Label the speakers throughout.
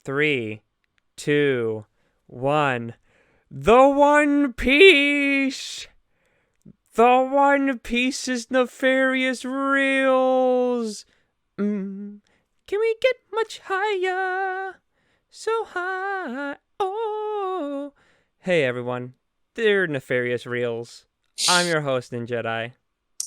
Speaker 1: 3, 2, 1. The One Piece! The One Piece is Nefarious Reels! Can we get much higher? So high. Oh. Hey everyone, they're Nefarious Reels. I'm your host, Ninjedi.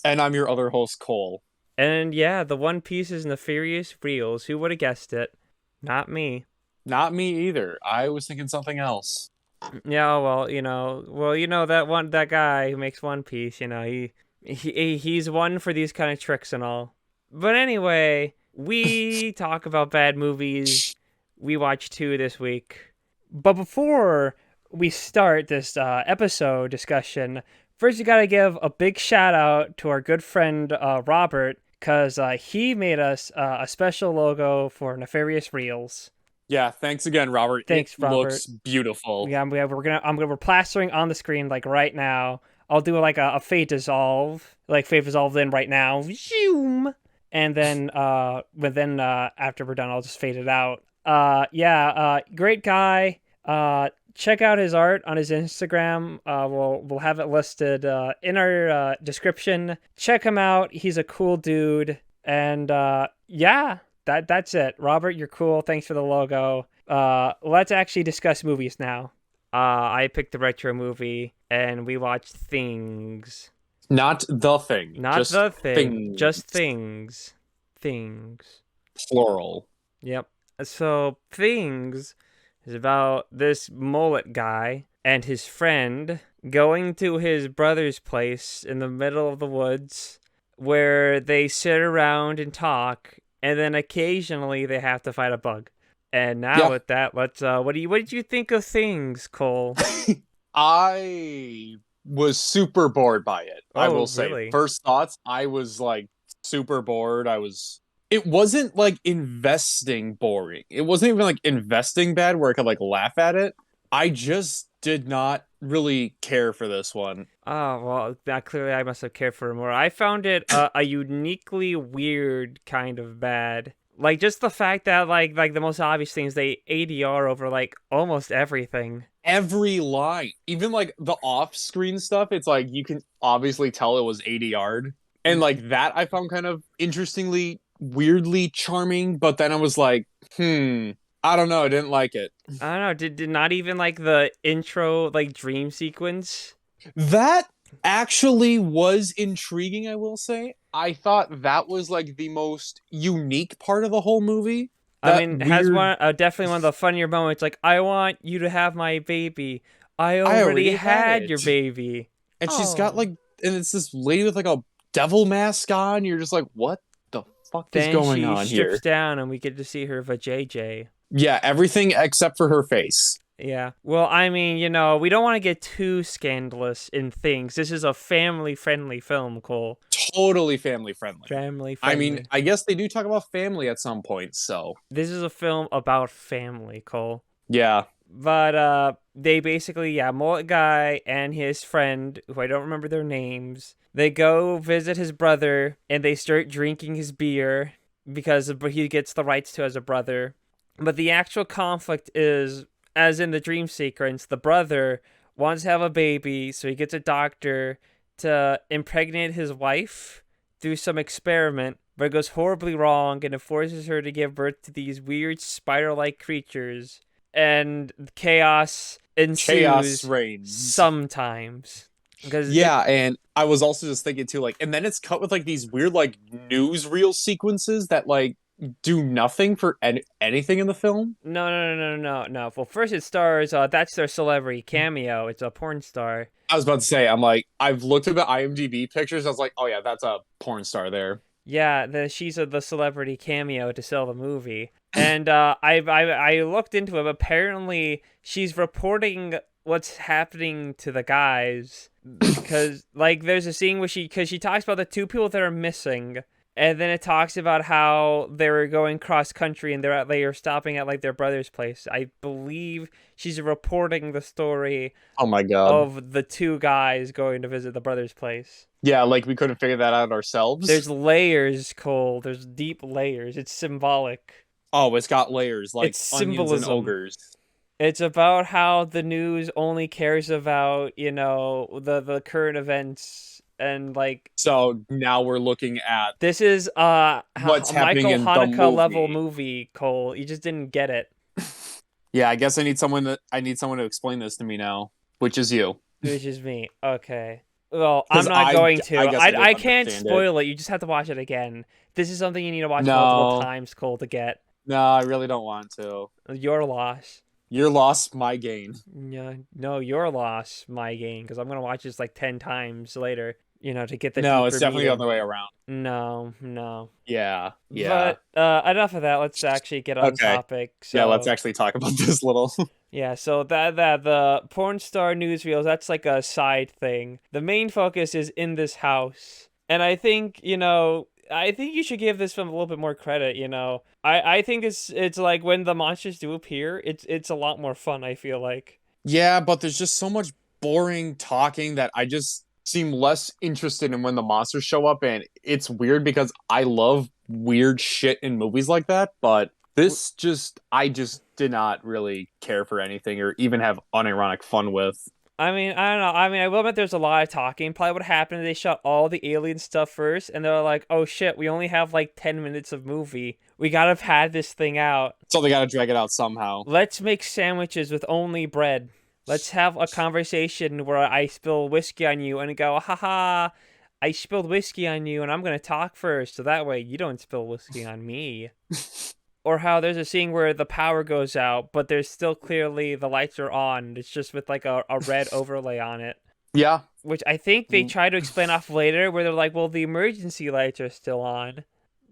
Speaker 2: And I'm your other host, Cole.
Speaker 1: And yeah, the One Piece is Nefarious Reels. Who would have guessed it? Not me.
Speaker 2: Not me either. I was thinking something else.
Speaker 1: Yeah, that guy who makes One Piece, he's one for these kind of tricks and all. But anyway, we talk about bad movies. We watched 2 this week. But before we start this episode discussion, first you gotta give a big shout out to our good friend Robert, because he made us a special logo for Nefarious Reels.
Speaker 2: Yeah, thanks again, Robert.
Speaker 1: Thanks,
Speaker 2: It
Speaker 1: Robert.
Speaker 2: looks beautiful.
Speaker 1: Yeah, we're plastering on the screen like right now. I'll do like a fade dissolve, like fade dissolve in right now, zoom, and then after we're done, I'll just fade it out. Great guy. Check out his art on his Instagram. We'll have it listed in our description. Check him out. He's a cool dude, and that's it. Robert, you're cool. Thanks for the logo. Let's actually discuss movies now. I picked the retro movie, and we watched Things.
Speaker 2: Not The Thing.
Speaker 1: Not
Speaker 2: just
Speaker 1: The Thing.
Speaker 2: Things.
Speaker 1: Just Things. Things.
Speaker 2: Plural.
Speaker 1: Yep. So, Things is about this mullet guy and his friend going to his brother's place in the middle of the woods, where they sit around and talk, and then occasionally they have to fight a bug. And now with that, let's what did you think of Things, Cole?
Speaker 2: I was super bored by it. I will say.
Speaker 1: Really?
Speaker 2: First thoughts, I was like super bored. It wasn't like investing boring. It wasn't even like investing bad where I could like laugh at it. I just did not really care for this one.
Speaker 1: Oh, well, clearly I must have cared for it more. I found it a uniquely weird kind of bad. Like, just the fact that, like the most obvious things, they ADR over, like, almost everything.
Speaker 2: Every line, even, like, the off-screen stuff, it's like, you can obviously tell it was ADR'd. And, like, that I found kind of interestingly, weirdly charming, but then I was like, I don't know, I didn't like it.
Speaker 1: I don't know, did not even, like, the intro, like, dream sequence?
Speaker 2: That actually was intriguing, I will say. I thought that was like the most unique part of the whole movie.
Speaker 1: I mean, it has definitely one of the funnier moments. Like, I want you to have my baby. I already had your baby.
Speaker 2: And she's got like, and it's this lady with like a devil mask on. You're just like, what the fuck is going on here?
Speaker 1: Then she strips down, and we get to see her vajayjay.
Speaker 2: Yeah, everything except for her face.
Speaker 1: Yeah. Well, I mean, we don't want to get too scandalous in Things. This is a family-friendly film, Cole.
Speaker 2: Totally family-friendly.
Speaker 1: Family-friendly.
Speaker 2: I mean, I guess they do talk about family at some point, so.
Speaker 1: This is a film about family, Cole.
Speaker 2: Yeah.
Speaker 1: But, they basically, mullet guy and his friend, who I don't remember their names, they go visit his brother, and they start drinking his beer, because he gets the rights to as a brother. But the actual conflict is, as in the dream sequence, the brother wants to have a baby, so he gets a doctor to impregnate his wife through some experiment, but it goes horribly wrong, and it forces her to give birth to these weird spider-like creatures, and chaos ensues.
Speaker 2: Chaos reigns.
Speaker 1: Sometimes.
Speaker 2: And I was also just thinking too, like, and then it's cut with like these weird like newsreel sequences that like do nothing for anything in the film.
Speaker 1: No. Well, first it stars, that's their celebrity cameo. It's a porn star.
Speaker 2: I was about to say, I'm like, I've looked at the IMDb pictures. I was like, oh yeah, that's a porn star there.
Speaker 1: Yeah, she's the celebrity cameo to sell the movie. And I looked into it. Apparently, she's reporting what's happening to the guys. Because, like, there's a scene where she talks about the 2 people that are missing. And then it talks about how they were going cross country and they are stopping at like their brother's place. I believe she's reporting the story.
Speaker 2: Oh my god!
Speaker 1: Of the 2 guys going to visit the brother's place.
Speaker 2: Yeah, like we couldn't figure that out ourselves.
Speaker 1: There's layers, Cole. There's deep layers. It's symbolic.
Speaker 2: Oh, it's got layers like
Speaker 1: It's
Speaker 2: onions and
Speaker 1: symbolism.
Speaker 2: ogres.
Speaker 1: It's about how the news only cares about, the current events and like
Speaker 2: So now we're looking at
Speaker 1: this is
Speaker 2: what's
Speaker 1: a
Speaker 2: happening
Speaker 1: Michael
Speaker 2: in the
Speaker 1: Hanukkah level
Speaker 2: movie.
Speaker 1: movie, Cole. You just didn't get it.
Speaker 2: Yeah, I guess I need someone to explain this to me now, which is you,
Speaker 1: Which is me. Okay. Well, I'm
Speaker 2: because
Speaker 1: not going
Speaker 2: I
Speaker 1: to.
Speaker 2: guess I
Speaker 1: I
Speaker 2: didn't
Speaker 1: can't
Speaker 2: understand it.
Speaker 1: spoil it. You just have to watch it again. This is something you need to watch multiple
Speaker 2: No,
Speaker 1: times, Cole, to get.
Speaker 2: no, I really don't want to.
Speaker 1: Your loss.
Speaker 2: Your loss, my gain.
Speaker 1: Yeah, no, your loss, my gain, because I'm gonna watch this like 10 times later, to get the
Speaker 2: No, it's
Speaker 1: deeper
Speaker 2: definitely the
Speaker 1: meaning.
Speaker 2: other way around.
Speaker 1: No, no.
Speaker 2: Yeah, yeah.
Speaker 1: But enough of that. Let's actually get on
Speaker 2: Okay.
Speaker 1: topic.
Speaker 2: Yeah, let's
Speaker 1: So
Speaker 2: actually talk about this little.
Speaker 1: yeah, so that the porn star newsreels, that's like a side thing. The main focus is in this house. And I think you should give this film a little bit more credit. I think it's like when the monsters do appear, it's a lot more fun, I feel like.
Speaker 2: Yeah, but there's just so much boring talking that I just seem less interested in when the monsters show up, and it's weird because I love weird shit in movies like that, but this just I just did not really care for anything or even have unironic fun with.
Speaker 1: I mean, I don't know. I mean, I will admit there's a lot of talking. Probably what happened, they shot all the alien stuff first, and they're like, oh shit, we only have like 10 minutes of movie. We gotta pad this thing out.
Speaker 2: So they gotta drag it out somehow.
Speaker 1: Let's make sandwiches with only bread. Let's have a conversation where I spill whiskey on you and go, haha, I spilled whiskey on you and I'm gonna talk first, so that way you don't spill whiskey on me. Or how there's a scene where the power goes out, but there's still clearly the lights are on. It's just with like a red overlay on it.
Speaker 2: Yeah.
Speaker 1: Which I think they try to explain off later, where they're like, well, the emergency lights are still on.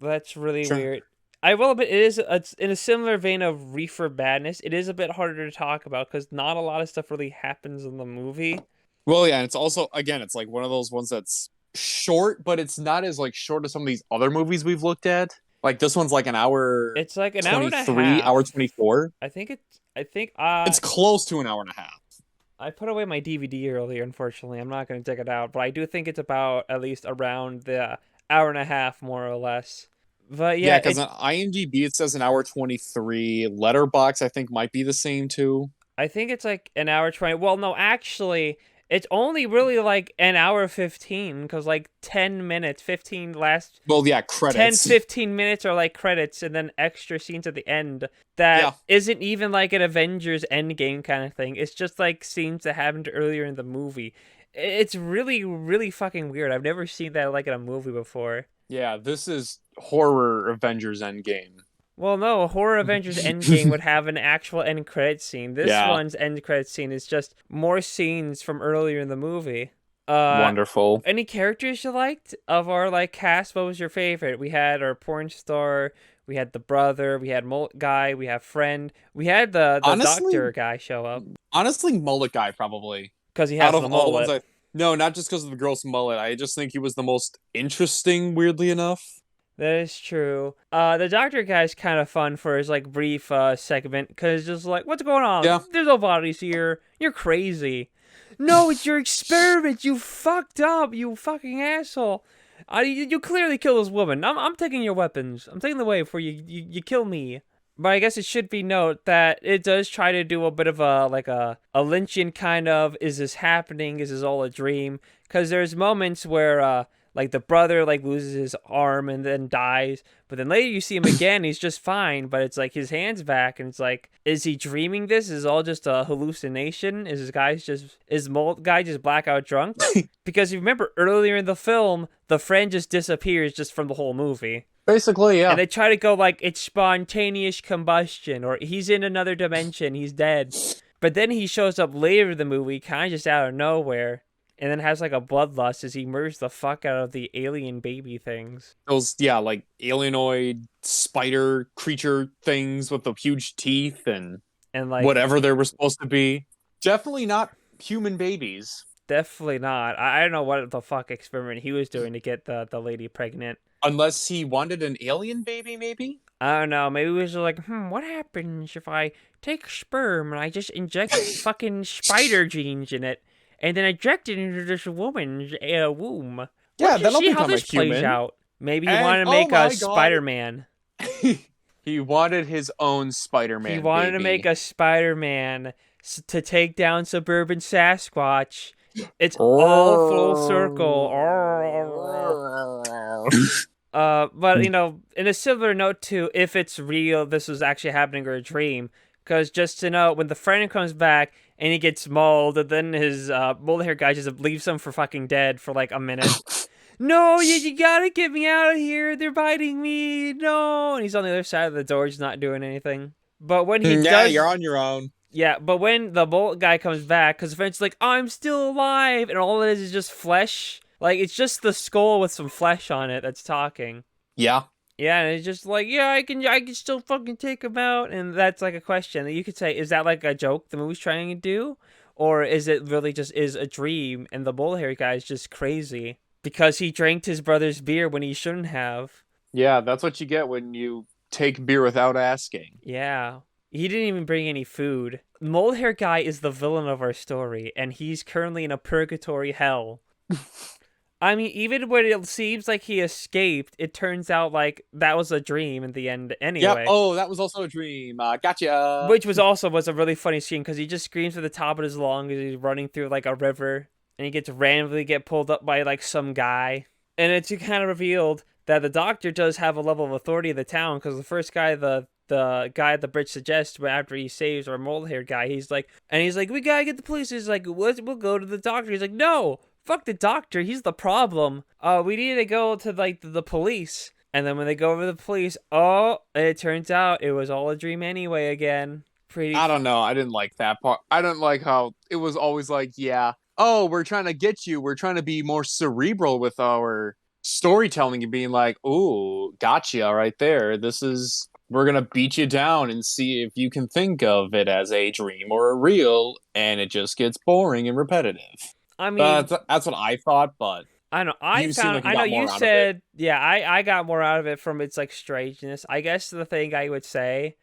Speaker 1: That's really
Speaker 2: Sure.
Speaker 1: weird. I will admit, it's in a similar vein of Reefer Madness. It is a bit harder to talk about because not a lot of stuff really happens in the movie.
Speaker 2: Well, yeah, and it's also again, it's like one of those ones that's short, but it's not as like short as some of these other movies we've looked at. Like this one's like an hour
Speaker 1: It's like an hour and a
Speaker 2: 23,
Speaker 1: half.
Speaker 2: hour 24.
Speaker 1: I think
Speaker 2: It's close to an hour and a half.
Speaker 1: I put away my DVD earlier. Unfortunately, I'm not going to dig it out, but I do think it's about at least around the hour and a half, more or less. But
Speaker 2: Yeah,
Speaker 1: yeah,
Speaker 2: because on IMDb it says an hour 23. Letterbox I think might be the same too.
Speaker 1: I think it's like an hour 20. Well, no, actually, it's only really like an hour 15 because like 10 minutes, 15 last
Speaker 2: Well, yeah,
Speaker 1: 10,
Speaker 2: credits.
Speaker 1: 15 minutes are like credits and then extra scenes at the end that isn't even like an Avengers Endgame kind of thing. It's just like scenes that happened earlier in the movie. It's really, really fucking weird. I've never seen that like in a movie before.
Speaker 2: Yeah, this is horror Avengers Endgame.
Speaker 1: Well, no, Horror Avengers Endgame would have an actual end credit scene. This
Speaker 2: Yeah.
Speaker 1: one's end credit scene is just more scenes from earlier in the movie.
Speaker 2: Wonderful.
Speaker 1: Any characters you liked of our like cast? What was your favorite? We had our porn star, we had the brother, we had mullet guy, we have friend, we had the
Speaker 2: Honestly-
Speaker 1: doctor guy show up
Speaker 2: Honestly, mullet guy probably.
Speaker 1: because he has
Speaker 2: Out of
Speaker 1: the
Speaker 2: all the
Speaker 1: mullet.
Speaker 2: ones no, not just because of the gross mullet. I just think he was the most interesting, weirdly enough.
Speaker 1: That is true. The doctor guy's kind of fun for his like brief segment because just like, what's going on?
Speaker 2: Yeah.
Speaker 1: There's no bodies here. You're crazy. No, it's your experiment. You fucked up. You fucking asshole. You clearly killed this woman. I'm taking your weapons. I'm taking the way before you kill me. But I guess it should be note that it does try to do a bit of a Lynchian kind of, is this happening? Is this all a dream? Because there's moments where like the brother like loses his arm and then dies, but then later you see him again, he's just fine, but it's like his hand's back and it's like, is he dreaming this? Is it all just a hallucination? Is Mullet guy just blackout drunk? Because you remember earlier in the film, the friend just disappears just from the whole movie.
Speaker 2: Basically, yeah.
Speaker 1: And they try to go like it's spontaneous combustion or he's in another dimension, he's dead. But then he shows up later in the movie, kind of just out of nowhere. And then has like a bloodlust as he murders the fuck out of the alien baby things.
Speaker 2: Those, yeah, like alienoid spider creature things with the huge teeth and
Speaker 1: like
Speaker 2: whatever they were supposed to be. Definitely not human babies.
Speaker 1: Definitely not. I don't know what the fuck experiment he was doing to get the lady pregnant.
Speaker 2: Unless he wanted an alien baby, maybe?
Speaker 1: I don't know. Maybe it was like, what happens if I take sperm and I just inject fucking spider genes in it? And then inject it into this woman's womb.
Speaker 2: Yeah, that'll
Speaker 1: see
Speaker 2: become
Speaker 1: how this
Speaker 2: a human.
Speaker 1: plays out. Maybe you
Speaker 2: And-
Speaker 1: want to
Speaker 2: oh
Speaker 1: make
Speaker 2: my
Speaker 1: a
Speaker 2: God.
Speaker 1: Spider-Man.
Speaker 2: He wanted his own
Speaker 1: He
Speaker 2: Spider-Man,
Speaker 1: wanted to make
Speaker 2: baby.
Speaker 1: a Spider-Man to take down suburban Sasquatch. It's all full circle. But in a similar note to if it's real, this was actually happening or a dream. Because just to know, when the friend comes back and he gets mauled, and then his mold hair guy just leaves him for fucking dead for like a minute. No, you gotta get me out of here. They're biting me. No, and he's on the other side of the door, just not doing anything. But when he
Speaker 2: Yeah, you're
Speaker 1: does,
Speaker 2: on your own.
Speaker 1: yeah. But when the bolt guy comes back, because the friend's like, I'm still alive, and all it is just flesh. Like it's just the skull with some flesh on it that's talking.
Speaker 2: Yeah.
Speaker 1: Yeah, and it's just like, yeah, I can still fucking take him out, and that's like a question that you could say, is that like a joke the movie's trying to do, or is it really just is a dream, and the bull hair guy is just crazy because he drank his brother's beer when he shouldn't have?
Speaker 2: Yeah, that's what you get when you take beer without asking.
Speaker 1: Yeah, he didn't even bring any food. Mold hair guy is the villain of our story, and he's currently in a purgatory hell. I mean, even when it seems like he escaped, it turns out like that was a dream in the end
Speaker 2: Yep.
Speaker 1: anyway.
Speaker 2: Oh, that was also a dream. Gotcha.
Speaker 1: Which was a really funny scene because he just screams at the top of his lungs as he's running through like a river, and he gets randomly get pulled up by like some guy, and it's kind of revealed that the doctor does have a level of authority in the town because the first guy the guy at the bridge suggests after he saves our mold haired guy, he's like, we gotta get the police. He's like, we'll go to the doctor. He's like, no, fuck the doctor. He's the problem. We need to go to like the police. And then when they go over to the police, oh, it turns out it was all a dream anyway again.
Speaker 2: I don't know. I didn't like that part. I don't like how it was always like, yeah, oh, we're trying to get you. We're trying to be more cerebral with our storytelling and being like, ooh, gotcha right there. We're going to beat you down and see if you can think of it as a dream or a real. And it just gets boring and repetitive.
Speaker 1: I mean,
Speaker 2: That's what I thought, but
Speaker 1: I know.
Speaker 2: you seem like you
Speaker 1: I know
Speaker 2: got
Speaker 1: you
Speaker 2: more out of it.
Speaker 1: said, yeah, I got more out of it from its like strangeness. I guess the thing I would say,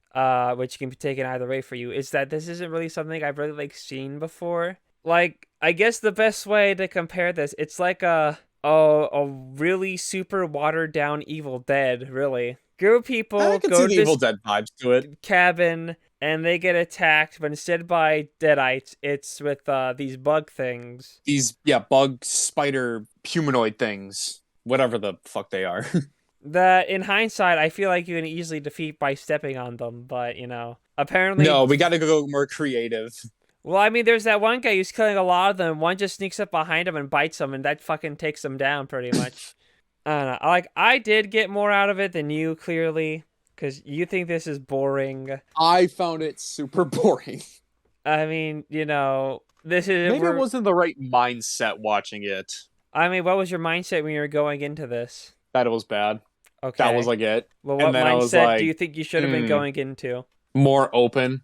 Speaker 1: which can be taken either way for you, is that this isn't really something I've really like seen before. Like, I guess the best way to compare this, it's like a really super watered down Evil Dead, really. Group of
Speaker 2: I
Speaker 1: people
Speaker 2: could see
Speaker 1: go to
Speaker 2: the Evil
Speaker 1: this
Speaker 2: Dead vibes to it.
Speaker 1: cabin and they get attacked, but instead by deadites, it's with these bug things.
Speaker 2: These, yeah, bug, spider, humanoid things. Whatever the fuck they are.
Speaker 1: That in hindsight, I feel like you can easily defeat by stepping on them, but apparently,
Speaker 2: No, we got to go more creative.
Speaker 1: well, I mean, there's that one guy who's killing a lot of them. One just sneaks up behind him and bites him, and that fucking takes them down pretty much. I don't know. I did get more out of it than you, clearly, because you think this is boring.
Speaker 2: I found it super boring.
Speaker 1: I mean, this is
Speaker 2: Maybe I wasn't the right mindset watching it.
Speaker 1: I mean, what was your mindset when you were going into this?
Speaker 2: That it was bad.
Speaker 1: Okay.
Speaker 2: That was like it.
Speaker 1: Well,
Speaker 2: And
Speaker 1: what
Speaker 2: then I was
Speaker 1: mindset do you
Speaker 2: like,
Speaker 1: think you should have been going into?
Speaker 2: more open.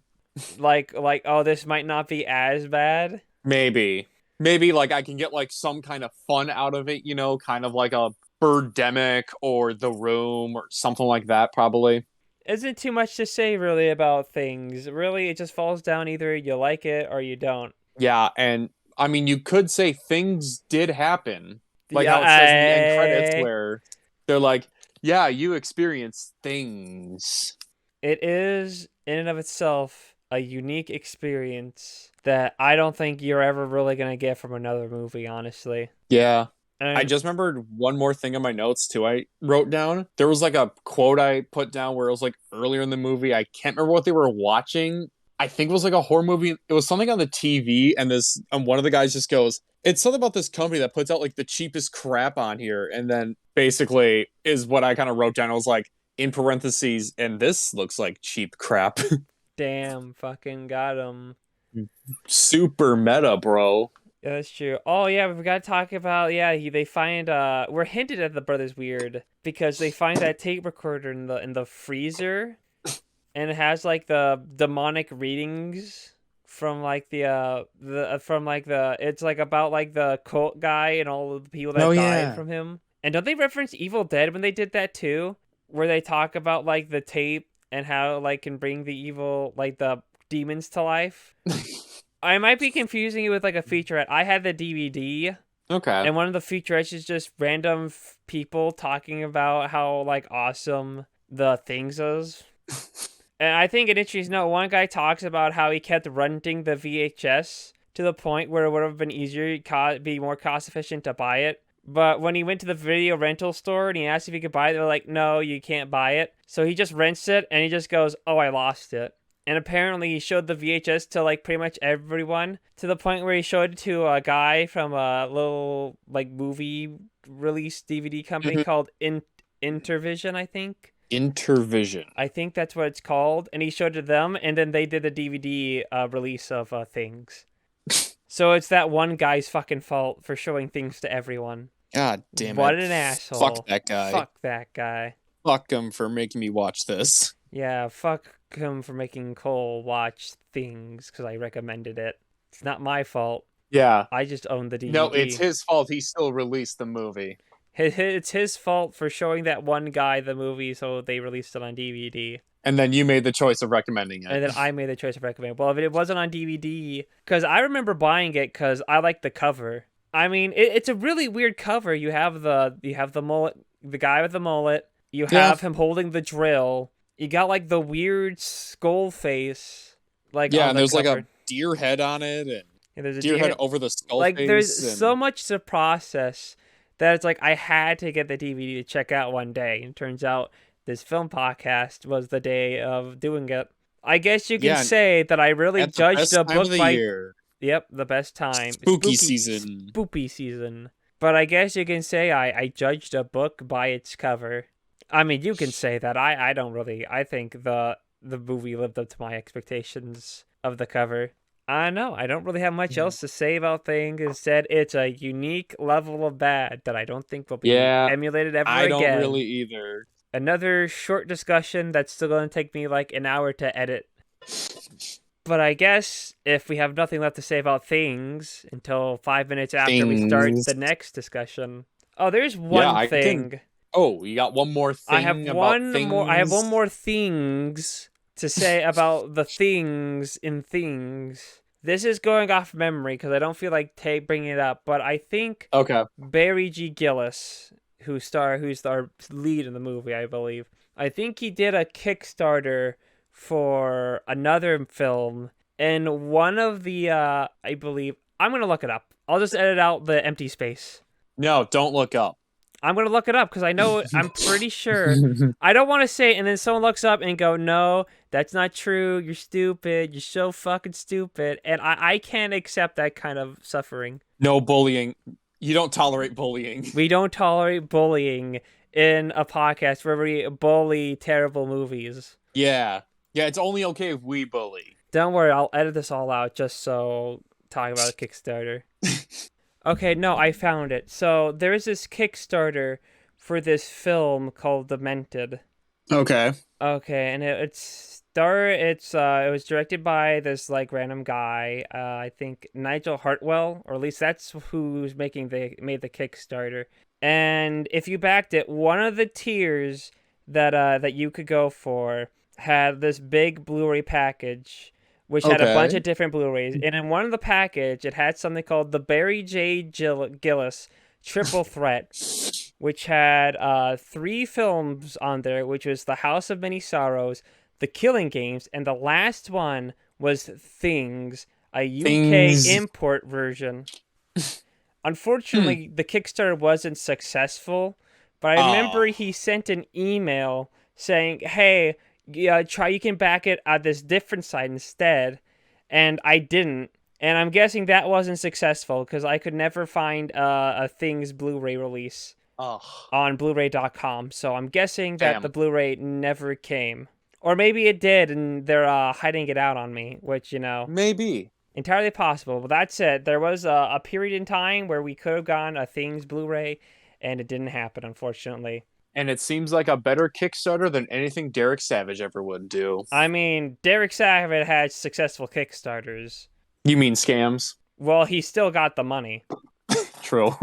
Speaker 1: Like, oh, this might not be as bad.
Speaker 2: Maybe. Maybe like I can get like some kind of fun out of it, kind of like a Birdemic or The Room or something like that, probably.
Speaker 1: Isn't too much to say really about things. Really, it just falls down either you like it or you don't.
Speaker 2: Yeah, and I mean, you could say things did happen, like
Speaker 1: Yeah,
Speaker 2: how it says in the end credits, where they're like, "Yeah, you experienced things."
Speaker 1: it is in and of itself a unique experience that I don't think you're ever really gonna get from another movie, honestly.
Speaker 2: Yeah, I
Speaker 1: And
Speaker 2: just remembered one more thing in my notes too. I wrote down there was like a quote I put down where it was like earlier in the movie. I can't remember what they were watching. I think it was like a horror movie. It was something on the TV, and one of the guys just goes, "It's something about this company that puts out like the cheapest crap on here." And then basically is what I kind of wrote down. I was like in parentheses, and this looks like cheap crap.
Speaker 1: damn, fucking got him.
Speaker 2: Super meta, bro.
Speaker 1: Yeah, that's true. Oh yeah, we forgot to talk about they find we're hinted at the brothers weird because they find that tape recorder in the freezer, and it has like the demonic readings from like the from like the it's like about like the cult guy and all of the people that
Speaker 2: Oh
Speaker 1: died
Speaker 2: yeah.
Speaker 1: from him. And don't they reference Evil Dead when they did that too? Where they talk about like the tape and how it, like can bring the evil like the demons to life. I might be confusing it with like a featurette. I had the DVD,
Speaker 2: Okay.
Speaker 1: and one of the featurettes is just random people talking about how like awesome the things is. And I think it interesting to know one guy talks about how he kept renting the VHS to the point where it would have been easier, be more cost efficient to buy it. But when he went to the video rental store and he asked if he could buy it, they were like, no, you can't buy it. So he just rents it and he just goes, oh, I lost it. And apparently he showed the VHS to like pretty much everyone to the point where he showed it to a guy from a little like movie release DVD company
Speaker 2: Mhm.
Speaker 1: called Intervision, I think.
Speaker 2: Intervision.
Speaker 1: I think that's what it's called. And he showed it to them, and then they did a DVD release of things. So it's that one guy's fucking fault for showing things to everyone.
Speaker 2: God damn it.
Speaker 1: What an asshole.
Speaker 2: Fuck that guy.
Speaker 1: Fuck that guy.
Speaker 2: Fuck him for making me watch this.
Speaker 1: Yeah, fuck him for making Cole watch things because I recommended it. It's not my fault.
Speaker 2: Yeah.
Speaker 1: I just own the DVD.
Speaker 2: No, it's his fault. He still released the movie.
Speaker 1: It's his fault for showing that one guy the movie, so they released it on DVD.
Speaker 2: And then you made the choice of recommending it.
Speaker 1: And then I made the choice of recommending. Well, if it wasn't on DVD, because I remember buying it because I like the cover. I mean, it's a really weird cover. You have the mullet, the guy with the mullet. You have him holding the drill. You got like the weird skull face, like
Speaker 2: yeah,
Speaker 1: on
Speaker 2: and
Speaker 1: the
Speaker 2: there's
Speaker 1: cover.
Speaker 2: like a deer head on it, and
Speaker 1: there's a
Speaker 2: deer head over the skull
Speaker 1: like
Speaker 2: face.
Speaker 1: There's so much to process that it's like I had to get the DVD to check out one day. And it turns out this film podcast was the day of doing it. I guess you can say that I really judged a book by year. Yep, the best time.
Speaker 2: Spooky season.
Speaker 1: Spoopy season. But I guess you can say I judged a book by its cover. I mean, you can say that. I don't really. I think the movie lived up to my expectations of the cover. I know. I don't really have much else to say about things. Instead, it's a unique level of bad that I don't think will be emulated ever again. I
Speaker 2: don't really either.
Speaker 1: Another short discussion that's still going to take me like an hour to edit. But I guess if we have nothing left to say about things until 5 minutes after we start the next discussion. Oh, there's one thing.
Speaker 2: Oh, you got one more thing. I have
Speaker 1: one more things to say about the things in things. This is going off memory because I don't feel like bringing it up, but I think Barry G. Gillis, who's our lead in the movie, I believe. I think he did a Kickstarter for another film, and one of the I believe I'm gonna look it up. I'll just edit out the empty space.
Speaker 2: No, don't look up.
Speaker 1: I'm gonna look it up because I know I'm pretty sure. I don't want to say it, and then someone looks up and go, "No, that's not true. You're stupid. You're so fucking stupid." And I can't accept that kind of suffering.
Speaker 2: No bullying. You don't tolerate bullying.
Speaker 1: We don't tolerate bullying in a podcast where we bully terrible movies.
Speaker 2: Yeah. Yeah, it's only okay if we bully.
Speaker 1: Don't worry, I'll edit this all out just so talk about a Kickstarter. Okay, no, I found it. So there is this Kickstarter for this film called Demented.
Speaker 2: Okay.
Speaker 1: Okay, and it was directed by this like random guy, I think Nigel Hartwell, or at least that's who's made the Kickstarter. And if you backed it, one of the tiers that you could go for had this big Blu-ray package, which had a bunch of different Blu-rays. And in one of the package, it had something called the Barry J. Gillis Triple Threat, which had 3 films on there, which was The House of Many Sorrows, The Killing Games, and the last one was Things, a UK import version. Unfortunately, the Kickstarter wasn't successful, but I remember he sent an email saying, hey, you can back it at this different site instead, and I didn't. And I'm guessing that wasn't successful because I could never find a Things Blu-ray release on Blu-ray.com. So I'm guessing that the Blu-ray never came. Or maybe it did, and they're hiding it out on me, which,
Speaker 2: maybe.
Speaker 1: Entirely possible. But that said, there was a period in time where we could have gone a Things Blu-ray, and it didn't happen, unfortunately.
Speaker 2: And it seems like a better Kickstarter than anything Derek Savage ever would do.
Speaker 1: I mean, Derek Savage had successful Kickstarters.
Speaker 2: You mean scams?
Speaker 1: Well, he still got the money.
Speaker 2: True.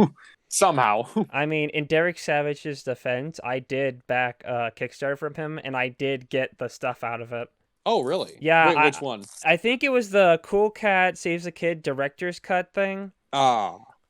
Speaker 2: Somehow.
Speaker 1: I mean, in Derek Savage's defense, I did back a Kickstarter from him, and I did get the stuff out of it.
Speaker 2: Oh, really?
Speaker 1: Yeah.
Speaker 2: Wait, which one?
Speaker 1: I think it was the Cool Cat Saves a Kid director's cut thing.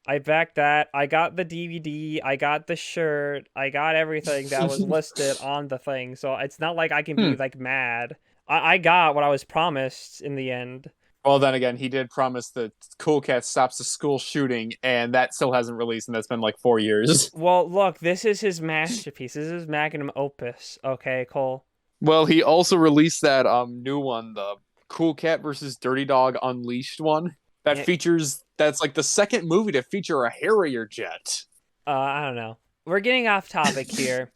Speaker 1: I backed that. I got the DVD. I got the shirt. I got everything that was listed on the thing. So it's not like I can be
Speaker 2: Hmm.
Speaker 1: like mad. I got what I was promised in the end.
Speaker 2: Well, then again, he did promise that Cool Cat stops the school shooting, and that still hasn't released, and that's been like 4 years.
Speaker 1: Well, look, this is his masterpiece. This is his magnum opus. Okay, Cole.
Speaker 2: Well, he also released that new one, the Cool Cat versus Dirty Dog Unleashed one.
Speaker 1: Yeah,
Speaker 2: That's like the second movie to feature a Harrier jet.
Speaker 1: I don't know. We're getting off topic here.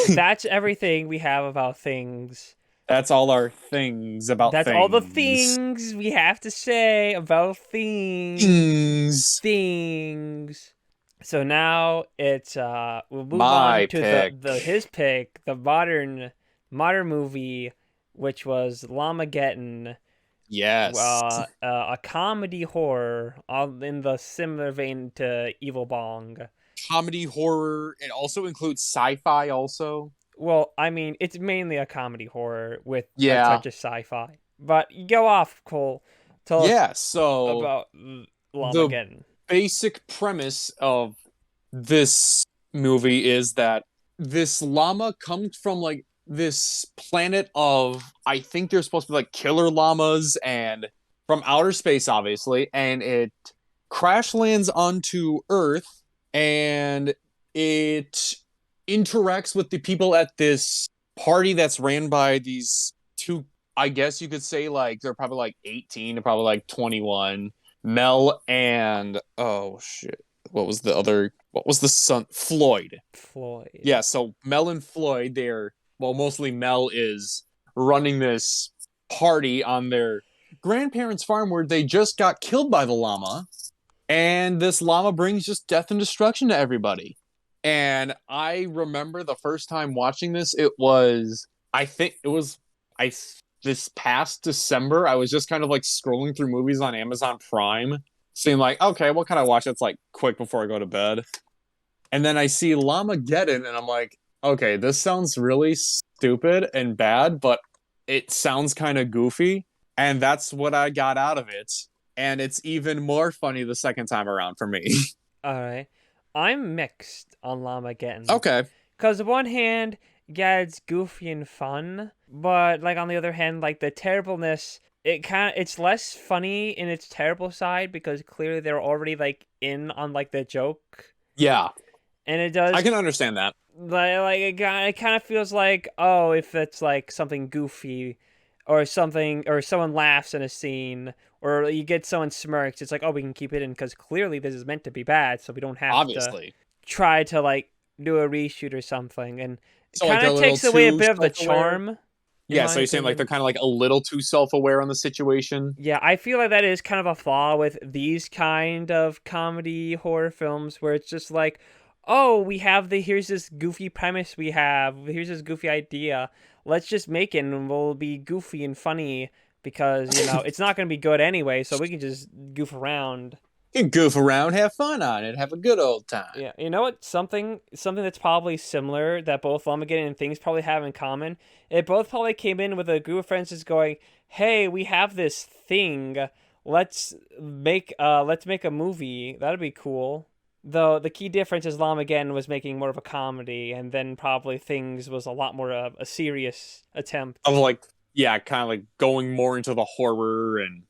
Speaker 1: That's everything we have about things.
Speaker 2: That's all our things about
Speaker 1: That's all the
Speaker 2: things.
Speaker 1: things we have to say about things.
Speaker 2: Things.
Speaker 1: Things. So now it's we'll move on
Speaker 2: My
Speaker 1: to
Speaker 2: pick.
Speaker 1: the his pick, the modern movie, which was Llamageddon,
Speaker 2: Yes.
Speaker 1: a comedy horror, all in the similar vein to Evil Bong.
Speaker 2: Comedy horror. It also includes sci-fi also.
Speaker 1: Well, I mean, it's mainly a comedy horror with a
Speaker 2: Yeah.
Speaker 1: touch of sci-fi. But go off, Cole. Tell us
Speaker 2: Yeah, so
Speaker 1: about
Speaker 2: the
Speaker 1: Llamageddon.
Speaker 2: basic premise of this movie is that this llama comes from like this planet of, I think they're supposed to be like killer llamas and from outer space obviously, and it crash lands onto Earth, and it interacts with the people at this party that's ran by these two, I guess you could say, like they're probably like 18 to probably like 21, Mel and, oh shit, what was the son, Floyd.
Speaker 1: Floyd.
Speaker 2: Yeah, so Mel and Floyd, they're, well, mostly Mel is running this party on their grandparents' farm where they just got killed by the llama, and this llama brings just death and destruction to everybody. And I remember the first time watching this, it was, I think it was, I this past December, I was just kind of like scrolling through movies on Amazon Prime, seeing like, okay, what can I watch that's like quick before I go to bed? And then I see Llamageddon, and I'm like, okay, this sounds really stupid and bad, but it sounds kind of goofy. And that's what I got out of it. And it's even more funny the second time around for me.
Speaker 1: All right. I'm mixed on Llamageddon.
Speaker 2: Okay.
Speaker 1: Because on one hand, yeah, it's goofy and fun, but like on the other hand, like the terribleness, it's less funny in its terrible side because clearly they're already like in on like the joke,
Speaker 2: Yeah,
Speaker 1: and it does
Speaker 2: I can understand that.
Speaker 1: like it kind of feels like, oh, if it's like something goofy or something, or someone laughs in a scene, or you get someone smirks, it's like, oh, we can keep it in because clearly this is meant to be bad, so we don't have to
Speaker 2: Obviously.
Speaker 1: try to like do a reshoot or something, and it
Speaker 2: So like
Speaker 1: kind
Speaker 2: they're a
Speaker 1: of
Speaker 2: little
Speaker 1: takes away a
Speaker 2: too
Speaker 1: bit of the
Speaker 2: self-aware.
Speaker 1: charm. In
Speaker 2: Yeah,
Speaker 1: my
Speaker 2: so you're saying like they're
Speaker 1: opinion.
Speaker 2: kind of like a little too self-aware on the situation.
Speaker 1: Yeah, I feel like that is kind of a flaw with these kind of comedy horror films where it's just like, oh, we have here's this goofy premise here's this goofy idea. Let's just make it and we'll be goofy and funny because, it's not going to be good anyway, so we can just goof around.
Speaker 2: You can goof around, have fun on it, have a good old time.
Speaker 1: Yeah, you know what? Something that's probably similar that both Llamageddon and Things probably have in common. It both probably came in with a group of friends just going, "Hey, we have this thing. Let's make a movie. That'd be cool." Though the key difference is Llamageddon was making more of a comedy, and then probably Things was a lot more of a serious attempt.
Speaker 2: Of like, yeah, kind of like going more into the horror and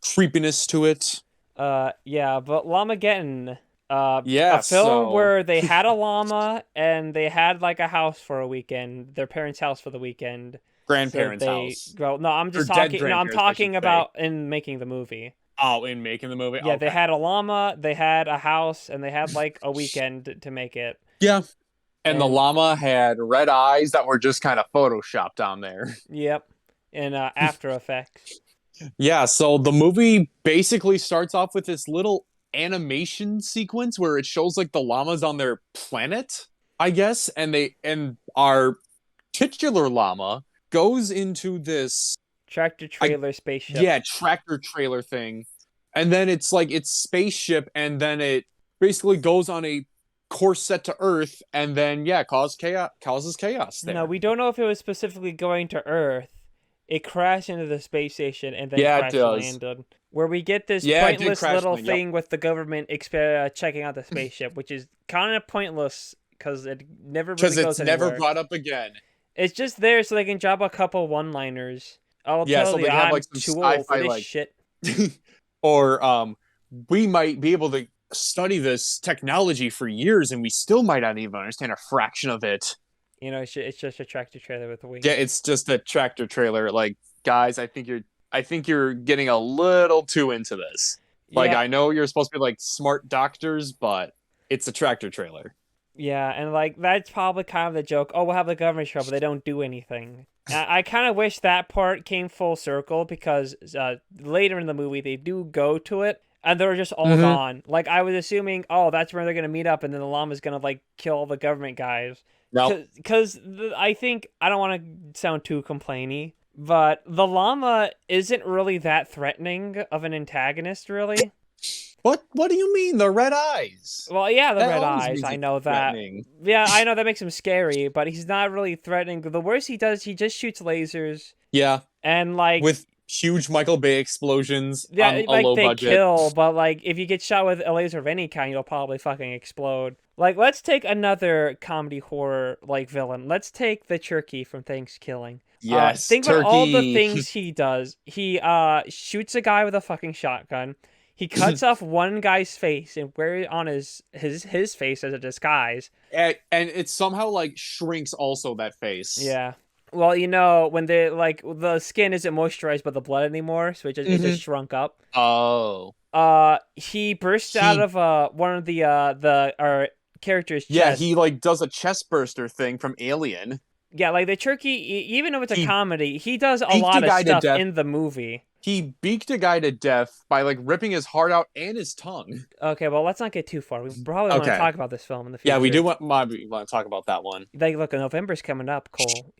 Speaker 2: creepiness to it.
Speaker 1: Yeah, but Llamageddon, a
Speaker 2: Yeah,
Speaker 1: film
Speaker 2: so
Speaker 1: where they had a llama and they had like a house for a weekend, their parents' house for the weekend. So
Speaker 2: grandparents'
Speaker 1: they
Speaker 2: house.
Speaker 1: grow. No, I'm
Speaker 2: Or
Speaker 1: just
Speaker 2: dead
Speaker 1: talking. No, I'm
Speaker 2: grandparents, I should
Speaker 1: talking
Speaker 2: say.
Speaker 1: about in making the movie.
Speaker 2: Oh, in making the movie?
Speaker 1: Yeah, they
Speaker 2: Okay.
Speaker 1: had a llama, they had a house, and they had like a weekend to make it.
Speaker 2: Yeah. And the
Speaker 1: And
Speaker 2: llama had red eyes that were just kind of photoshopped on there.
Speaker 1: yep, in After Effects.
Speaker 2: Yeah, so the movie basically starts off with this little animation sequence where it shows like the llamas on their planet, I guess, and our titular llama goes into this,
Speaker 1: Tractor trailer spaceship.
Speaker 2: yeah, tractor trailer thing, and then it's like its spaceship, and then it basically goes on a course set to Earth, and then yeah, causes chaos there.
Speaker 1: No, we don't know if it was specifically going to Earth. It crashed into the space station and then
Speaker 2: Yeah, it
Speaker 1: crash
Speaker 2: does.
Speaker 1: landed. Where we get this
Speaker 2: Yeah, it did
Speaker 1: pointless
Speaker 2: crash
Speaker 1: little
Speaker 2: land. Yep.
Speaker 1: thing with the government checking out the spaceship, which is kind of pointless because it never really
Speaker 2: Because it's
Speaker 1: goes
Speaker 2: never
Speaker 1: anywhere.
Speaker 2: brought up again.
Speaker 1: It's just there so they can drop a couple one-liners. I'll
Speaker 2: Yeah,
Speaker 1: tell
Speaker 2: so
Speaker 1: you,
Speaker 2: they can have like
Speaker 1: I'm
Speaker 2: some
Speaker 1: too old for
Speaker 2: sci-fi
Speaker 1: this
Speaker 2: like,
Speaker 1: shit.
Speaker 2: or we might be able to study this technology for years, and we still might not even understand a fraction of it.
Speaker 1: It's just a tractor trailer with
Speaker 2: Yeah,
Speaker 1: wings.
Speaker 2: it's just a tractor trailer. Like, guys, I think you're getting a little too into this. Like,
Speaker 1: Yeah,
Speaker 2: I know you're supposed to be like smart doctors, but it's a tractor trailer.
Speaker 1: yeah, and like that's probably kind of the joke. Oh, we'll have the government show, but they don't do anything. I kind of wish that part came full circle because later in the movie they do go to it and they're just all
Speaker 2: Mm-hmm.
Speaker 1: gone. Like I was assuming, oh, that's where they're gonna meet up, and then the llama's gonna like kill all the government guys.
Speaker 2: Nope.
Speaker 1: Because I think I don't want to sound too complainy, but the llama isn't really that threatening of an antagonist, really.
Speaker 2: What do you mean? The red eyes.
Speaker 1: Well, yeah, the
Speaker 2: That
Speaker 1: red
Speaker 2: always
Speaker 1: eyes.
Speaker 2: means
Speaker 1: I
Speaker 2: he's
Speaker 1: know that.
Speaker 2: threatening.
Speaker 1: Yeah, I know that makes him scary, but he's not really threatening. The worst he does, he just shoots lasers
Speaker 2: Yeah,
Speaker 1: and like
Speaker 2: with huge Michael Bay explosions
Speaker 1: yeah,
Speaker 2: on a
Speaker 1: like
Speaker 2: low
Speaker 1: they
Speaker 2: budget.
Speaker 1: kill, but like if you get shot with a laser of any kind, you'll probably fucking explode. Like let's take another comedy horror like villain. Let's take the turkey from Thanksgiving.
Speaker 2: Yes,
Speaker 1: Think about all the
Speaker 2: turkey.
Speaker 1: things he does. He shoots a guy with a fucking shotgun. He cuts off one guy's face and wears it on his face as a disguise.
Speaker 2: And it somehow like shrinks also that face.
Speaker 1: Yeah. Well, when they like the skin isn't moisturized by the blood anymore, so it just
Speaker 2: Hmm.
Speaker 1: shrunk up.
Speaker 2: Oh.
Speaker 1: He bursts out
Speaker 2: He
Speaker 1: of one of the our character's
Speaker 2: Yeah,
Speaker 1: chest.
Speaker 2: he like does a chest burster thing from Alien.
Speaker 1: Yeah, like the turkey, even though it's a
Speaker 2: He
Speaker 1: comedy, he does a
Speaker 2: beaked a
Speaker 1: lot of
Speaker 2: guy to
Speaker 1: stuff
Speaker 2: death.
Speaker 1: in the movie.
Speaker 2: He beaked a guy to death by like ripping his heart out and his tongue.
Speaker 1: Okay, well, let's not get too far. We probably want to
Speaker 2: Okay.
Speaker 1: talk about this film in the
Speaker 2: Yeah, we do
Speaker 1: future.
Speaker 2: want to talk about that one.
Speaker 1: Like, look, November's coming up, Cole.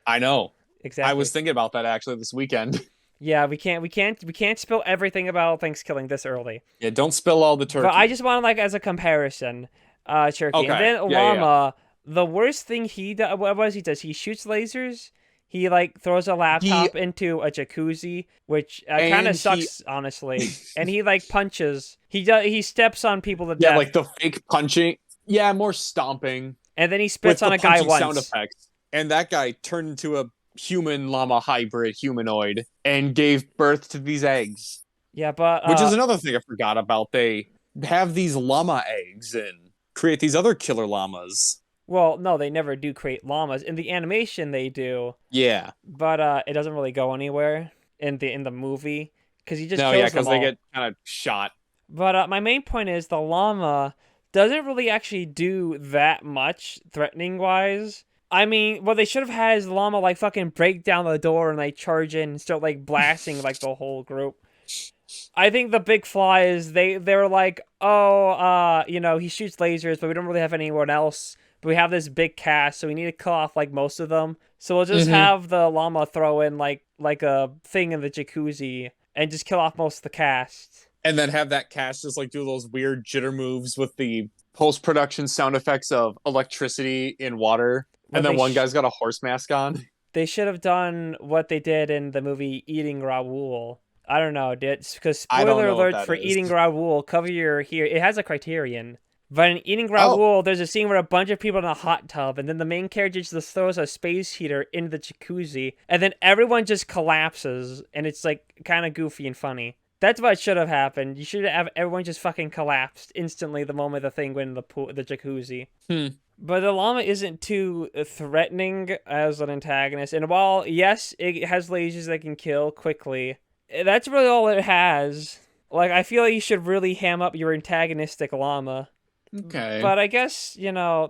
Speaker 2: I know. I
Speaker 1: Exactly.
Speaker 2: was thinking about that actually this weekend.
Speaker 1: Yeah, we can't spill everything about Thanksgiving this early.
Speaker 2: Yeah, don't spill all the turkey.
Speaker 1: But I just want like as a comparison, turkey, and
Speaker 2: Okay.
Speaker 1: then
Speaker 2: Yeah, yeah, yeah.
Speaker 1: llama. The worst thing he does, what was he does? He shoots lasers. He like throws a laptop into a jacuzzi, which kind
Speaker 2: And
Speaker 1: of
Speaker 2: he-
Speaker 1: sucks, honestly. And he like punches. He steps on people to
Speaker 2: Yeah,
Speaker 1: death,
Speaker 2: like the fake punching. Yeah, more stomping
Speaker 1: and then he
Speaker 2: with
Speaker 1: spits on
Speaker 2: the
Speaker 1: a guy
Speaker 2: punching sound
Speaker 1: once.
Speaker 2: effects. And that guy turned into a human llama hybrid humanoid and gave birth to these eggs.
Speaker 1: Yeah, but
Speaker 2: Which is another thing I forgot about. They have these llama eggs and create these other killer llamas.
Speaker 1: well, no, they never do create llamas. In the animation, they do,
Speaker 2: Yeah.
Speaker 1: but it doesn't really go anywhere in the movie because he just
Speaker 2: No,
Speaker 1: kills
Speaker 2: yeah,
Speaker 1: them
Speaker 2: because
Speaker 1: all.
Speaker 2: they get kind of shot.
Speaker 1: But my main point is the llama doesn't really actually do that much threatening wise. I mean, what they should have had is the llama like fucking break down the door and like charge in and start like blasting like the whole group. I think the big flaw is they were like, oh, he shoots lasers, but we don't really have anyone else. But we have this big cast, so we need to kill off like most of them. So we'll just have the llama throw in like a thing in the jacuzzi and just kill off most of the cast.
Speaker 2: And then have that cast just like do those weird jitter moves with the post-production sound effects of electricity in water.
Speaker 1: Well,
Speaker 2: And then
Speaker 1: they
Speaker 2: one
Speaker 1: sh-
Speaker 2: guy's got a horse mask on.
Speaker 1: They should have done what they did in the movie Eating Raoul. I don't know, because
Speaker 2: I don't
Speaker 1: spoiler
Speaker 2: know what
Speaker 1: alert
Speaker 2: that
Speaker 1: for
Speaker 2: is.
Speaker 1: Eating Raoul, cover your here. It has a criterion. But in Eating Raoul, there's a scene where a bunch of people in a hot tub, and then the main character just throws a space heater into the jacuzzi, and then everyone just collapses, and it's like kind of goofy and funny. That's what should have happened. You should have everyone just fucking collapsed instantly the moment the thing went in the jacuzzi. But the llama isn't too threatening as an antagonist. And while, yes, it has lasers that can kill quickly, that's really all it has. Like, I feel like you should really ham up your antagonistic llama.
Speaker 2: Okay.
Speaker 1: But I guess,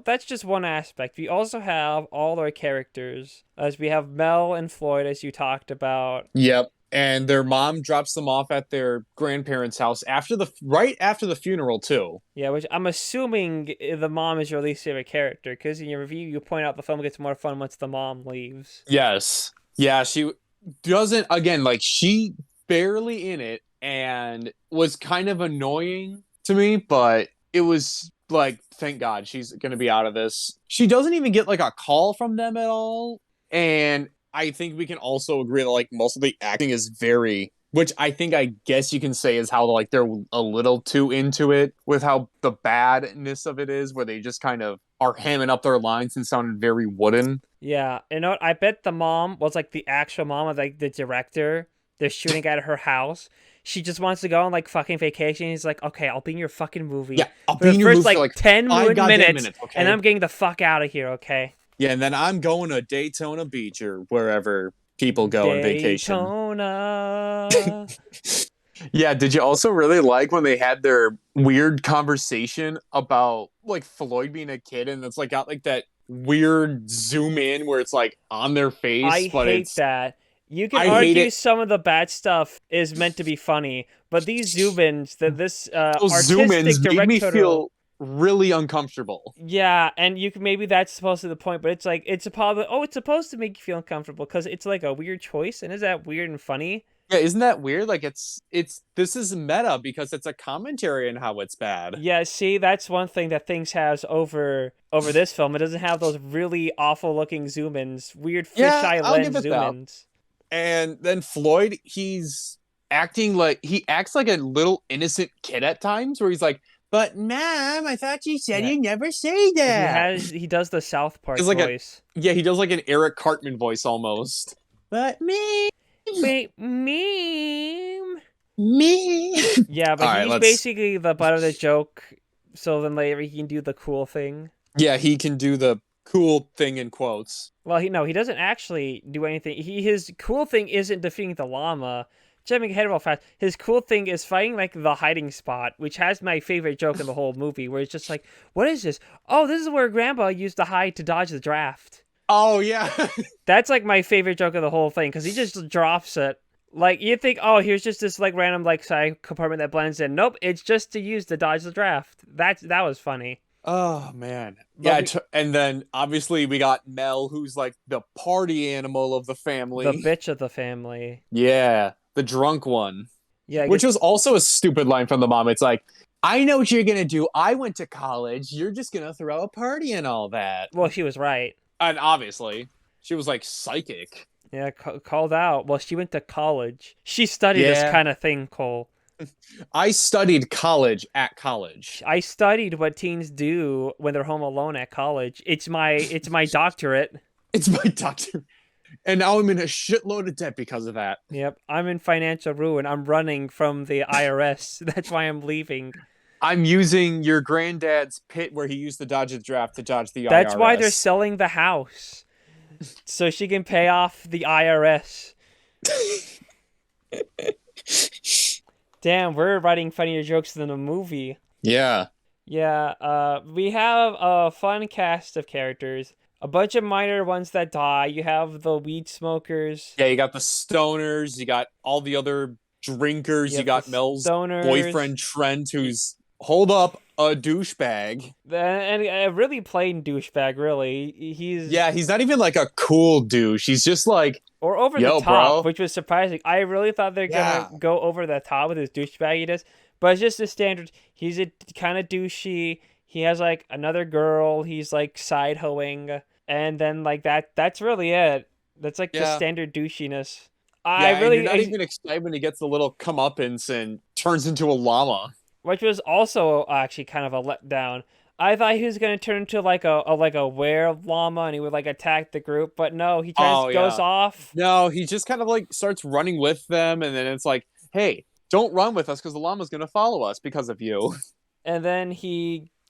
Speaker 1: that's just one aspect. We also have all our characters, as we have Mel and Floyd, as you talked about.
Speaker 2: Yep. And their mom drops them off at their grandparents' house right after the funeral too.
Speaker 1: Yeah, which I'm assuming the mom is your least favorite character, because in your review you point out the film gets more fun once the mom leaves.
Speaker 2: Yes. Yeah, she doesn't again like she barely in it and was kind of annoying to me, but it was like thank God she's going to be out of this. She doesn't even get like a call from them at all. And I think we can also agree that like most of the acting is very, which I guess you can say is how like they're a little too into it with how the badness of it is, where they just kind of are hamming up their lines and sounding very wooden.
Speaker 1: Yeah, you know what? I bet the mom was like the actual mom of like the director. They're shooting at her house. She just wants to go on like fucking vacation. He's like, okay, I'll be in your fucking movie
Speaker 2: Yeah, I'll
Speaker 1: for
Speaker 2: be
Speaker 1: the
Speaker 2: in your
Speaker 1: first
Speaker 2: movie for
Speaker 1: like
Speaker 2: like
Speaker 1: 10
Speaker 2: five goddamn
Speaker 1: minutes,
Speaker 2: minutes,
Speaker 1: and
Speaker 2: okay?
Speaker 1: I'm getting the fuck out of here, okay?
Speaker 2: Yeah, and then I'm going to Daytona Beach or wherever people go on vacation.
Speaker 1: Daytona.
Speaker 2: Yeah, did you also really like when they had their weird conversation about like Floyd being a kid and it's like got like that weird zoom in where it's like on their
Speaker 1: I
Speaker 2: face, but
Speaker 1: hate
Speaker 2: it's
Speaker 1: that. You can
Speaker 2: I hate
Speaker 1: argue
Speaker 2: it.
Speaker 1: some of the bad stuff is meant to be funny, but these zoom-ins, that this
Speaker 2: Those zoom
Speaker 1: artistic
Speaker 2: ins made me
Speaker 1: directorial,
Speaker 2: feel really uncomfortable.
Speaker 1: yeah, and you can maybe that's supposed to be the point, but it's like it's a probably it's supposed to make you feel uncomfortable because it's like a weird choice, and is that weird and funny?
Speaker 2: Yeah, isn't that weird? Like it's this is meta because it's a commentary on how it's bad.
Speaker 1: Yeah, see, that's one thing that Things has over this film. It doesn't have those really awful looking zoom-ins, weird
Speaker 2: Yeah,
Speaker 1: fisheye
Speaker 2: I'll give
Speaker 1: lens
Speaker 2: it that.
Speaker 1: zoom-ins.
Speaker 2: And then Floyd, he's acting like he acts like a little innocent kid at times where he's like, "But ma'am, I thought you said
Speaker 1: Yeah,
Speaker 2: you never say that."
Speaker 1: he does the South
Speaker 2: It's
Speaker 1: Park
Speaker 2: like a
Speaker 1: voice.
Speaker 2: yeah, he does like an Eric Cartman voice almost. But
Speaker 1: Wait, meme.
Speaker 2: me.
Speaker 1: Yeah,
Speaker 2: All
Speaker 1: but
Speaker 2: right,
Speaker 1: he's
Speaker 2: let's.
Speaker 1: basically the butt of the joke. So then later he can do the cool thing.
Speaker 2: Yeah, he can do the cool thing in quotes.
Speaker 1: Well, he doesn't actually do anything. His cool thing isn't defeating the llama. Jumping ahead real fast, his cool thing is fighting like the hiding spot, which has my favorite joke in the whole movie, where it's just like, "What is this? Oh, this is where Grandpa used to hide to dodge the draft."
Speaker 2: Oh yeah.
Speaker 1: That's like my favorite joke of the whole thing because he just drops it. Like you think, oh, here's just this like random like side compartment that blends in. Nope, it's just to use to dodge the draft. That was funny.
Speaker 2: Oh man.
Speaker 1: But
Speaker 2: Yeah, and then obviously we got Mel, who's like the party animal of the
Speaker 1: the
Speaker 2: family.
Speaker 1: bitch of the family.
Speaker 2: Yeah, the drunk one.
Speaker 1: Yeah, I
Speaker 2: Which
Speaker 1: guess.
Speaker 2: was also a stupid line from the mom. It's like, I know what you're gonna do. I went to college. You're just gonna throw a party and all that.
Speaker 1: Well, she was right.
Speaker 2: And obviously, she was like psychic.
Speaker 1: Yeah, called out. Well, she went to college. She studied this
Speaker 2: Yeah.
Speaker 1: kind of thing, Cole.
Speaker 2: I studied college at college.
Speaker 1: I studied what teens do when they're home alone at college. It's my doctorate.
Speaker 2: It's my doctor. And now I'm in a shitload of debt because of that.
Speaker 1: Yep, I'm in financial ruin. I'm running from the IRS. That's why I'm leaving.
Speaker 2: I'm using your granddad's pit where he used to dodge the draft to dodge the
Speaker 1: That's why they're
Speaker 2: IRS.
Speaker 1: selling the house. So she can pay off the IRS. Damn, we're writing funnier jokes than a movie.
Speaker 2: Yeah.
Speaker 1: Yeah, we have a fun cast of characters. A bunch of minor ones that die. You have the weed smokers.
Speaker 2: Yeah, you got the stoners, you got all the other drinkers,
Speaker 1: You
Speaker 2: you
Speaker 1: have
Speaker 2: got
Speaker 1: the
Speaker 2: Mel's
Speaker 1: stoners.
Speaker 2: boyfriend Trent, who's hold up a douchebag.
Speaker 1: And a really plain douchebag, really. He's
Speaker 2: Yeah, he's not even like a cool douche. He's just like,
Speaker 1: or over
Speaker 2: yo,
Speaker 1: the top,
Speaker 2: bro.
Speaker 1: which was surprising. I really thought they're
Speaker 2: Yeah.
Speaker 1: gonna go over the top with his douchebagginess, but it's just the standard. He's a kind of douchey. He has like another girl. He's like side hoeing, and then like that's really it. That's like the
Speaker 2: Yeah.
Speaker 1: standard douchiness.
Speaker 2: Yeah,
Speaker 1: I
Speaker 2: and
Speaker 1: really,
Speaker 2: you're not even excited when he gets the little comeuppance and turns into a llama.
Speaker 1: which was also actually kind of a letdown. I thought he was gonna turn into like a were llama and he would like attack the group, but no, he
Speaker 2: Oh,
Speaker 1: goes
Speaker 2: yeah.
Speaker 1: off.
Speaker 2: No, he just kind of like starts running with them, and then it's like, hey, don't run with us because the llama's gonna follow us because of you.
Speaker 1: And then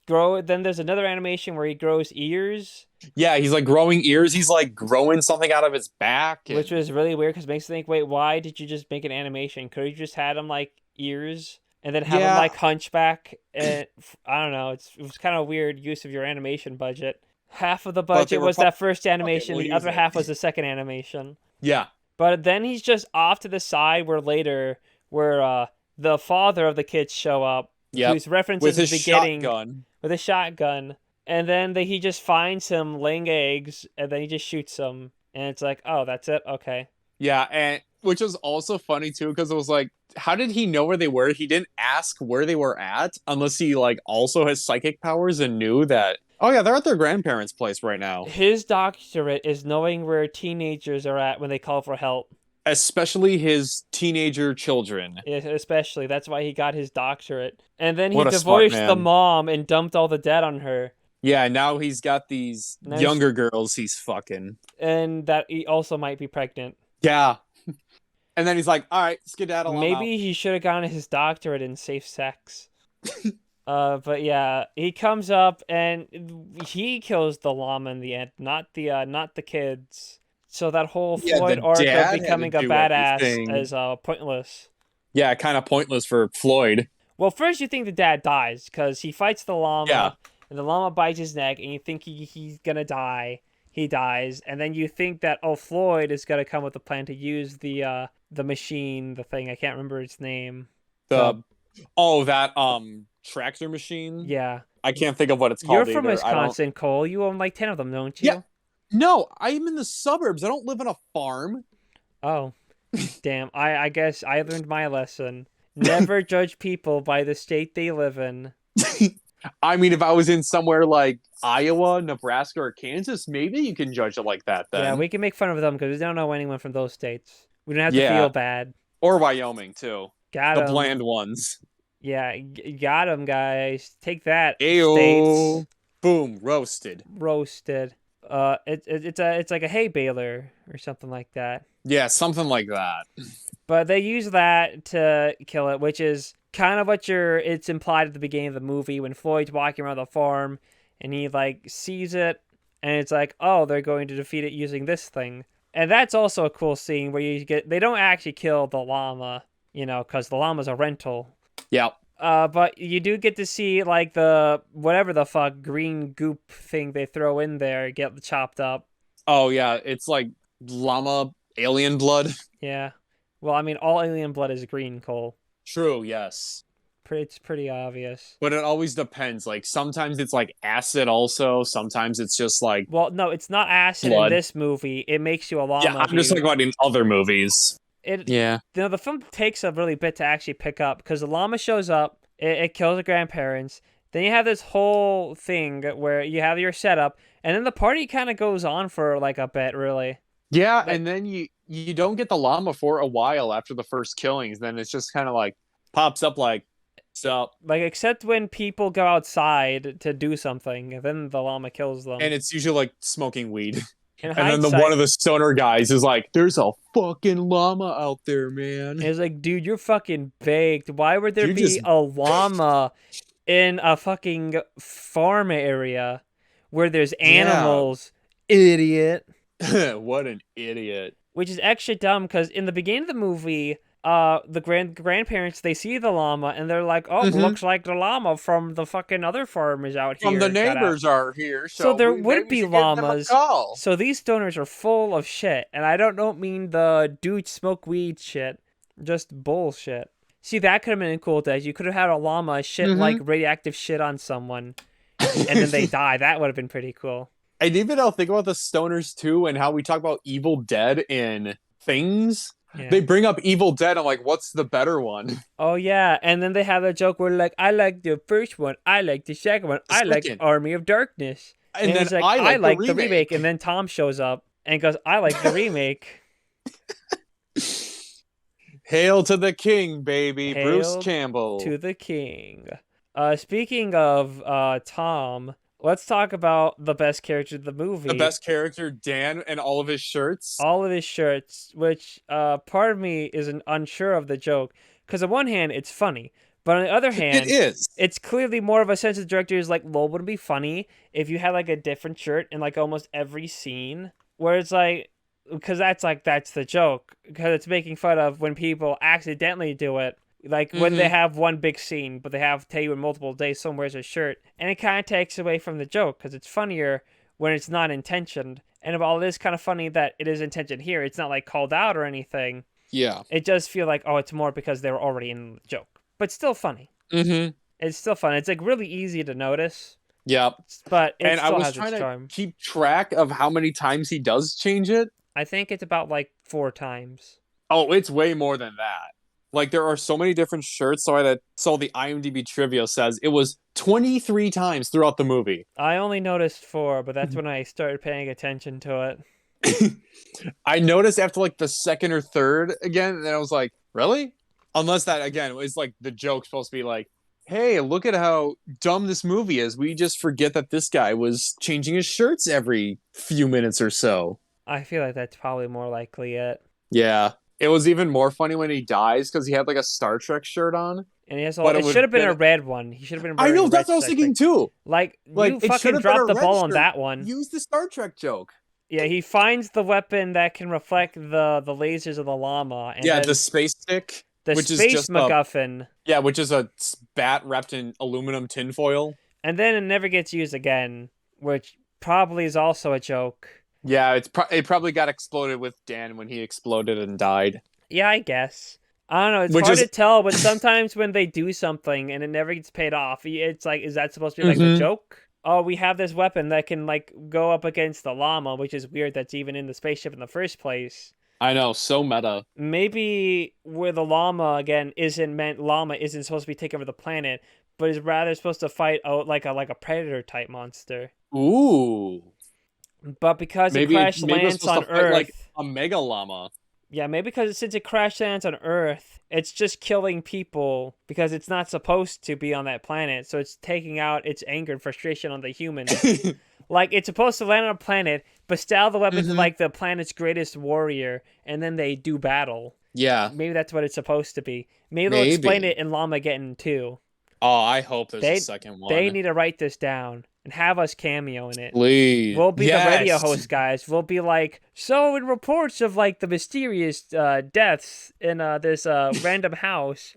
Speaker 1: then there's another animation where he grows ears,
Speaker 2: Yeah, he's like growing ears. He's like growing something out of his back.
Speaker 1: which was really weird because it makes you think, wait, why did you just make an animation? Could you just had him like ears and then have him
Speaker 2: Yeah.
Speaker 1: like hunchback? And I don't know. It was kind of weird use of your animation budget. Half of the
Speaker 2: But they
Speaker 1: budget
Speaker 2: were
Speaker 1: was that first animation.
Speaker 2: we'll
Speaker 1: The
Speaker 2: use
Speaker 1: other
Speaker 2: it.
Speaker 1: half was the second animation.
Speaker 2: Yeah.
Speaker 1: But then he's just off to the side where the father of the kids show up,
Speaker 2: Yep.
Speaker 1: whose references
Speaker 2: With
Speaker 1: in
Speaker 2: his
Speaker 1: the beginning
Speaker 2: shotgun.
Speaker 1: with a shotgun, and then he just finds him laying eggs, and then he just shoots him, and it's like, oh, that's it, okay.
Speaker 2: Yeah, and which was also funny too, because it was like, how did he know where they were? He didn't ask where they were at unless he like also has psychic powers and knew that Oh yeah, they're at their grandparents' place right now.
Speaker 1: His doctorate is knowing where teenagers are at when they call for help.
Speaker 2: Especially his teenager children.
Speaker 1: Especially, that's why he got his doctorate. And then he
Speaker 2: What a smart
Speaker 1: divorced the
Speaker 2: man.
Speaker 1: mom and dumped all the debt on her.
Speaker 2: Yeah, now he's got these
Speaker 1: Now he's,
Speaker 2: younger girls he's fucking.
Speaker 1: and that he also might be pregnant.
Speaker 2: Yeah. And then he's like, all right, skedaddle, I'm out.
Speaker 1: Maybe he should have gotten his doctorate in safe sex. But yeah, he comes up and he kills the llama in the end, not the kids. So that whole
Speaker 2: Yeah,
Speaker 1: Floyd
Speaker 2: the
Speaker 1: arc of
Speaker 2: dad had to
Speaker 1: becoming a
Speaker 2: do
Speaker 1: badass
Speaker 2: everything.
Speaker 1: is pointless.
Speaker 2: Yeah, kind of pointless for Floyd.
Speaker 1: Well, first you think the dad dies because he fights the
Speaker 2: Yeah.
Speaker 1: llama, and the llama bites his neck, and you think he's gonna die. He dies, and then you think that Floyd is gonna come with a plan to use the machine, the thing I can't remember its name.
Speaker 2: The that tractor machine.
Speaker 1: Yeah,
Speaker 2: I can't think of what it's
Speaker 1: you're
Speaker 2: called
Speaker 1: from
Speaker 2: either.
Speaker 1: Wisconsin, Cole. You own like 10 of them, don't you?
Speaker 2: Yeah. No, I'm in the suburbs. I don't live on a farm.
Speaker 1: Oh, damn. I guess I learned my lesson. Never judge people by the state they live in.
Speaker 2: I mean, if I was in somewhere like Iowa, Nebraska, or Kansas, maybe you can judge it like that then.
Speaker 1: Yeah, we can make fun of them because we don't know anyone from those states. We don't have to
Speaker 2: Yeah.
Speaker 1: feel bad.
Speaker 2: Or Wyoming, too.
Speaker 1: Got
Speaker 2: The
Speaker 1: 'em.
Speaker 2: bland ones.
Speaker 1: Yeah, got him, guys. Take that,
Speaker 2: Ayo.
Speaker 1: states.
Speaker 2: Boom, roasted.
Speaker 1: Roasted. It's like a hay baler or something like that.
Speaker 2: Yeah, something like that.
Speaker 1: But they use that to kill it, which is kind of it's implied at the beginning of the movie when Floyd's walking around the farm and he like sees it and it's like, oh, they're going to defeat it using this thing. And that's also a cool scene where they don't actually kill the llama, because the llama's a rental.
Speaker 2: Yeah.
Speaker 1: But you do get to see like the whatever the fuck green goop thing they throw in there get chopped up.
Speaker 2: Oh, yeah. It's like llama alien blood.
Speaker 1: Yeah. Well, I mean, all alien blood is green, Cole.
Speaker 2: True, yes.
Speaker 1: It's pretty obvious.
Speaker 2: But it always depends. Like, sometimes it's like acid also. Sometimes it's just like.
Speaker 1: Well, no, it's not acid
Speaker 2: blood.
Speaker 1: in this movie. It makes you a llama.
Speaker 2: Yeah, I'm just talking about in other movies. Yeah.
Speaker 1: The film takes a really bit to actually pick up because the llama shows up, it kills the grandparents. Then you have this whole thing where you have your setup, and then the party kind of goes on for like a bit, really.
Speaker 2: Yeah, and then you don't get the llama for a while after the first killings. Then it's just kind of like pops up like, so.
Speaker 1: Like, except when people go outside to do something, and then the llama kills them.
Speaker 2: And it's usually like smoking weed.
Speaker 1: In
Speaker 2: and then one of the stoner guys is like, there's a fucking llama out there, man.
Speaker 1: It's like, dude, you're fucking baked. Why would there be a llama in a fucking farm area where there's animals? Yeah. Idiot.
Speaker 2: What an idiot.
Speaker 1: Which is extra dumb because in the beginning of the movie, the grandparents, they see the llama and they're like, oh, looks like the llama from the fucking other farm is out here.
Speaker 2: From the neighbors are here.
Speaker 1: So there would be llamas. So these stoners are full of shit. And I don't mean the dude smoke weed shit. Just bullshit. See, that could have been cool, Des. You could have had a llama shit like radioactive shit on someone. And then they die. That would have been pretty cool.
Speaker 2: And even I'll think about the stoners too and how we talk about Evil Dead in things. Yeah. They bring up Evil Dead. I'm like, what's the better one?
Speaker 1: Oh, yeah. And then they have a joke where, like, I like the first one. I like the second one. I like Army of Darkness. And then like, I like the remake. And then Tom shows up and goes, I like the remake.
Speaker 2: Hail to the king, baby.
Speaker 1: Hail
Speaker 2: Bruce Campbell.
Speaker 1: To the king. Speaking of Tom, let's talk about the best character of the movie.
Speaker 2: The best character, Dan, and all of his shirts.
Speaker 1: All of his shirts, which part of me is unsure of the joke. Because on one hand, it's funny. But on the other hand, it's clearly more of a sense of the director is like, well, would it be funny if you had like a different shirt in like almost every scene? Where it's like, because that's the joke. Because it's making fun of when people accidentally do it. Like when they have one big scene, but they have to tell you in multiple days someone wears a shirt. And it kind of takes away from the joke because it's funnier when it's not intentioned. And while it is kind of funny that it is intentioned here, it's not like called out or anything.
Speaker 2: Yeah.
Speaker 1: It does feel like, oh, it's more because they were already in the joke. But still funny. It's still fun. It's like really easy to notice.
Speaker 2: Yeah.
Speaker 1: But it
Speaker 2: and
Speaker 1: still
Speaker 2: I was
Speaker 1: has
Speaker 2: trying
Speaker 1: its
Speaker 2: to
Speaker 1: charm.
Speaker 2: keep track of how many times he does change it.
Speaker 1: I think it's about like 4 times.
Speaker 2: Oh, it's way more than that. Like there are so many different shirts. So the IMDb trivia says it was 23 times throughout the movie.
Speaker 1: I only noticed 4, but that's when I started paying attention to it.
Speaker 2: I noticed after like the second or third again, and I was like, really? Unless that again was like the joke supposed to be like, hey, look at how dumb this movie is. We just forget that this guy was changing his shirts every few minutes or so.
Speaker 1: I feel like that's probably more likely it.
Speaker 2: Yeah. It was even more funny when he dies because he had like a Star Trek shirt on.
Speaker 1: And he has
Speaker 2: But
Speaker 1: it
Speaker 2: it
Speaker 1: should
Speaker 2: would
Speaker 1: have been
Speaker 2: been
Speaker 1: a red one. He should have been
Speaker 2: I
Speaker 1: wearing
Speaker 2: know
Speaker 1: a red
Speaker 2: that's what I was
Speaker 1: shirt.
Speaker 2: thinking too.
Speaker 1: Like
Speaker 2: Like
Speaker 1: you
Speaker 2: it should
Speaker 1: fucking
Speaker 2: have been a
Speaker 1: dropped the
Speaker 2: red
Speaker 1: ball on
Speaker 2: shirt.
Speaker 1: that one.
Speaker 2: Use the Star Trek joke.
Speaker 1: Yeah, he finds the weapon that can reflect the lasers of the llama, and
Speaker 2: Yeah,
Speaker 1: then
Speaker 2: the space stick,
Speaker 1: the
Speaker 2: which is
Speaker 1: space
Speaker 2: just
Speaker 1: MacGuffin,
Speaker 2: which is a bat wrapped in aluminum tinfoil.
Speaker 1: and then it never gets used again, which probably is also a joke.
Speaker 2: Yeah, it probably got exploded with Dan when he exploded and died.
Speaker 1: Yeah, I guess. I don't know. It's
Speaker 2: Which
Speaker 1: hard
Speaker 2: is
Speaker 1: to tell, but sometimes when they do something and it never gets paid off, it's like, is that supposed to be like the
Speaker 2: Mhm.
Speaker 1: joke? Oh, we have this weapon that can like go up against the llama, which is weird. That's even in the spaceship in the first place.
Speaker 2: I know, so meta.
Speaker 1: Maybe where the llama again llama isn't supposed to be taking over the planet, but is rather supposed to fight out like a predator type monster.
Speaker 2: Ooh.
Speaker 1: But because it crash
Speaker 2: maybe it's
Speaker 1: lands
Speaker 2: supposed
Speaker 1: on
Speaker 2: to fight
Speaker 1: Earth,
Speaker 2: like a mega llama.
Speaker 1: yeah, maybe because since it crash lands on Earth, it's just killing people because it's not supposed to be on that planet. So it's taking out its anger and frustration on the humans. Like it's supposed to land on a planet, bestow the weapons of like the planet's greatest warrior, and then they do battle.
Speaker 2: Yeah.
Speaker 1: Maybe that's what it's supposed to be. Maybe they'll explain it in Llamageddon too.
Speaker 2: Oh, I hope there's a second one.
Speaker 1: They need to write this down and have us cameo in it.
Speaker 2: Please.
Speaker 1: We'll be the radio host guys. We'll be like, so in reports of like the mysterious deaths in this random house,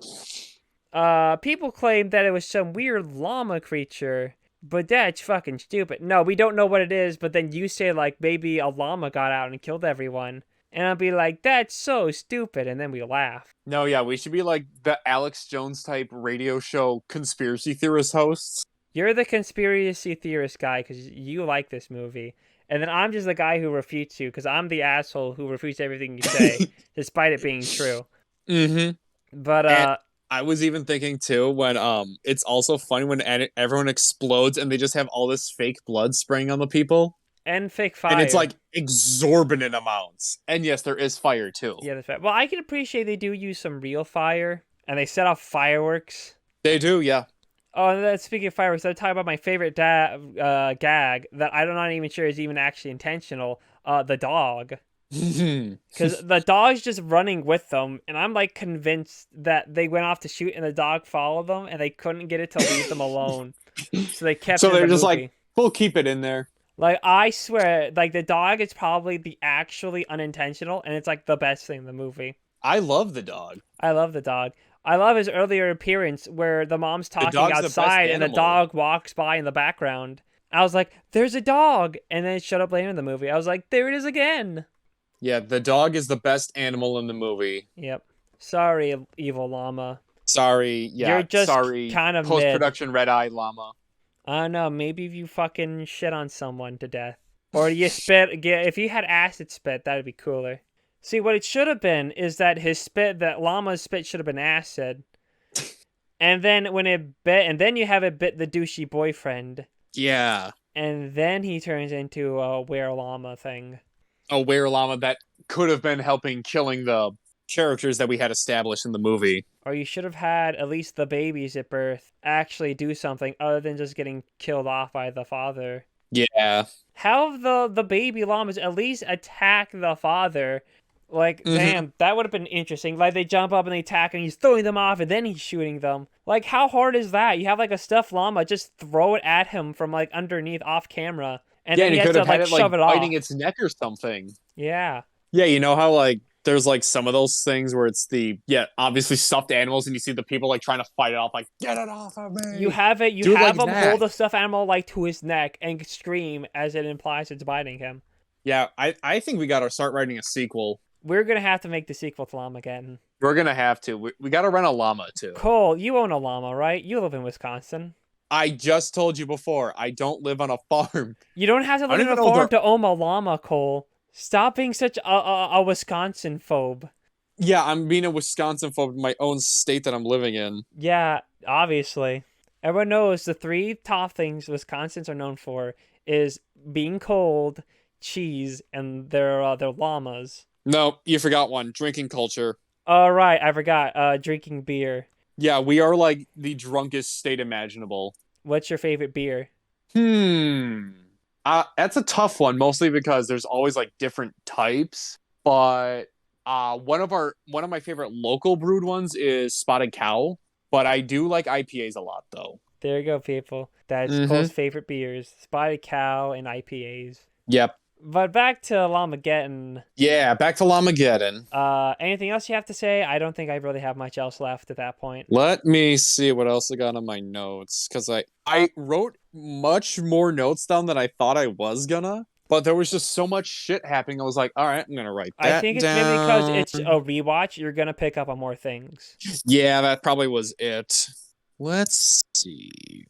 Speaker 1: people claim that it was some weird llama creature, but that's fucking stupid. No, we don't know what it is, but then you say like maybe a llama got out and killed everyone. And I'll be like, that's so stupid, and then we laugh.
Speaker 2: No, yeah, we should be like the Alex Jones type radio show conspiracy theorist hosts.
Speaker 1: You're the conspiracy theorist guy because you like this movie. And then I'm just the guy who refutes you because I'm the asshole who refutes everything you say, despite it being true.
Speaker 2: Mm-hmm.
Speaker 1: But,
Speaker 2: and I was even thinking, too, when it's also funny when everyone explodes and they just have all this fake blood spraying on the people.
Speaker 1: And fake fire.
Speaker 2: And it's like exorbitant amounts. And yes, there is fire, too.
Speaker 1: Yeah, that's right. Well, I can appreciate they do use some real fire. And they set off fireworks.
Speaker 2: They do, yeah.
Speaker 1: Oh, and then speaking of fireworks, I'll talk about my favorite gag that I'm not even sure is even actually intentional. The dog. Because the dog's just running with them, and I'm like convinced that they went off to shoot and the dog followed them, and they couldn't get it to leave them alone. So they kept it in
Speaker 2: they're
Speaker 1: the
Speaker 2: just
Speaker 1: movie.
Speaker 2: like, we'll keep it in there.
Speaker 1: Like, I swear, like, the dog is probably the actually unintentional, and it's like the best thing in the movie.
Speaker 2: I love the dog.
Speaker 1: I love the dog. I love his earlier appearance where the mom's talking outside and the dog walks by in the background. I was like, there's a dog! And then it showed up later in the movie. I was like, there it is again!
Speaker 2: Yeah, the dog is the best animal in the movie.
Speaker 1: Yep. Sorry, evil llama.
Speaker 2: Sorry, yeah.
Speaker 1: You're just
Speaker 2: sorry,
Speaker 1: kind of
Speaker 2: post-production red-eye llama.
Speaker 1: I don't know, maybe if you fucking shit on someone to death. Or you spit, if you had acid spit, that'd be cooler. See, what it should have been is that that llama's spit should have been acid. And then when it bit, and then you have it bit the douchey boyfriend.
Speaker 2: Yeah.
Speaker 1: And then he turns into a were-llama thing.
Speaker 2: A were-llama that could have been helping killing the characters that we had established in the movie.
Speaker 1: Or you should have had at least the babies at birth actually do something other than just getting killed off by the father.
Speaker 2: Yeah.
Speaker 1: Have the baby llamas at least attack the father. Like, damn, that would have been interesting. Like, they jump up and they attack and he's throwing them off and then he's shooting them. Like, how hard is that? You have, like, a stuffed llama, just throw it at him from, like, underneath, off camera. And then he has to, like, shove it off.
Speaker 2: Biting its neck or something.
Speaker 1: Yeah.
Speaker 2: Yeah, you know how, like, there's, like, some of those things where it's obviously stuffed animals and you see the people, like, trying to fight it off, like, get it off of me!
Speaker 1: You have him hold the stuffed animal, like, to his neck and scream as it implies it's biting him.
Speaker 2: Yeah, I think we gotta start writing a sequel.
Speaker 1: We're going to have to make the sequel to Llamageddon.
Speaker 2: We're going to have to. We got to rent a llama, too.
Speaker 1: Cole, you own a llama, right? You live in Wisconsin.
Speaker 2: I just told you before, I don't live on a farm.
Speaker 1: You don't have to live on a farm to own a llama, Cole. Stop being such a Wisconsin phobe.
Speaker 2: Yeah, I'm being a Wisconsin phobe in my own state that I'm living in.
Speaker 1: Yeah, obviously. Everyone knows the three top things Wisconsins are known for is being cold, cheese, and their llamas.
Speaker 2: No, you forgot one. Drinking culture.
Speaker 1: All right, I forgot. Drinking beer.
Speaker 2: Yeah, we are like the drunkest state imaginable.
Speaker 1: What's your favorite beer?
Speaker 2: Hmm. That's a tough one, mostly because there's always like different types. But one of my favorite local brewed ones is Spotted Cow. But I do like IPAs a lot though.
Speaker 1: There you go, people. That's Cole's
Speaker 2: Mm-hmm.
Speaker 1: favorite beers: Spotted Cow and IPAs.
Speaker 2: Yep.
Speaker 1: But back to Llamageddon.
Speaker 2: Yeah, back to Llamageddon.
Speaker 1: Anything else you have to say? I don't think I really have much else left at that point.
Speaker 2: Let me see what else I got on my notes. Because I wrote much more notes down than I thought I was gonna. But there was just so much shit happening. I was like, all right, I'm gonna write
Speaker 1: I
Speaker 2: that
Speaker 1: think it's maybe because
Speaker 2: down.
Speaker 1: it's a rewatch. You're gonna pick up on more things.
Speaker 2: Yeah, that probably was it. Let's see.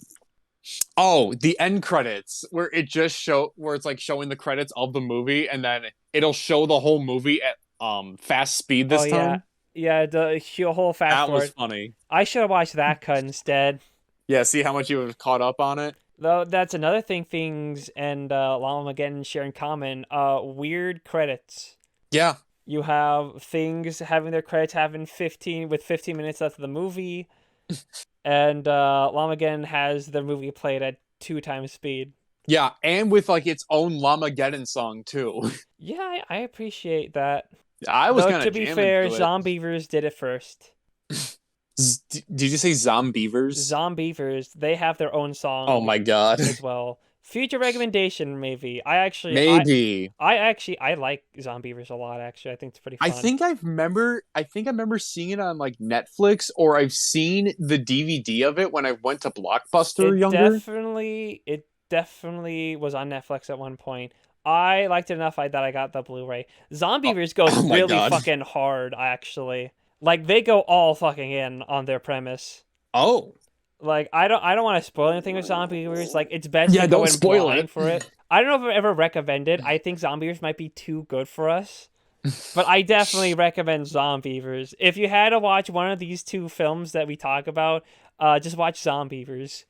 Speaker 2: Oh, the end credits where it's like showing the credits of the movie and then it'll show the whole movie at fast speed
Speaker 1: Oh
Speaker 2: this
Speaker 1: yeah,
Speaker 2: time.
Speaker 1: yeah. The whole fast
Speaker 2: That was
Speaker 1: forward.
Speaker 2: funny.
Speaker 1: I should have watched that cut instead.
Speaker 2: Yeah, see how much you have caught up on it?
Speaker 1: Though that's another thing. Things and Llamageddon share in common. Weird credits.
Speaker 2: Yeah.
Speaker 1: You have things having their credits having 15 minutes left of the movie, and Llamageddon has the movie played at 2 times speed.
Speaker 2: Yeah, and with like its own Llamageddon song too.
Speaker 1: Yeah, I appreciate that.
Speaker 2: I was
Speaker 1: Though
Speaker 2: kind
Speaker 1: to
Speaker 2: of
Speaker 1: be
Speaker 2: jamming
Speaker 1: fair,
Speaker 2: to it.
Speaker 1: Zombievers did it first.
Speaker 2: Did you say Zombievers?
Speaker 1: Zombievers, they have their own song
Speaker 2: Oh my god.
Speaker 1: as well. Future recommendation, maybe.
Speaker 2: Maybe.
Speaker 1: I like Zombievers a lot. Actually, I think it's pretty
Speaker 2: I
Speaker 1: fun.
Speaker 2: think I remember seeing it on like Netflix or I've seen the DVD of it when I went to Blockbuster younger.
Speaker 1: It definitely was on Netflix at one point. I liked it enough that I got the Blu-ray.
Speaker 2: Oh,
Speaker 1: Zombievers goes
Speaker 2: oh my
Speaker 1: really
Speaker 2: god.
Speaker 1: fucking hard, actually. Like they go all fucking in on their premise.
Speaker 2: Oh.
Speaker 1: Like I don't want to spoil anything with Zombievers. Like it's best
Speaker 2: Yeah,
Speaker 1: to go
Speaker 2: don't
Speaker 1: in
Speaker 2: spoil
Speaker 1: blind
Speaker 2: it.
Speaker 1: for it. I don't know if I've ever recommended. I think Zombievers might be too good for us. But I definitely recommend Zombievers. If you had to watch one of these two films that we talk about, just watch Zombievers.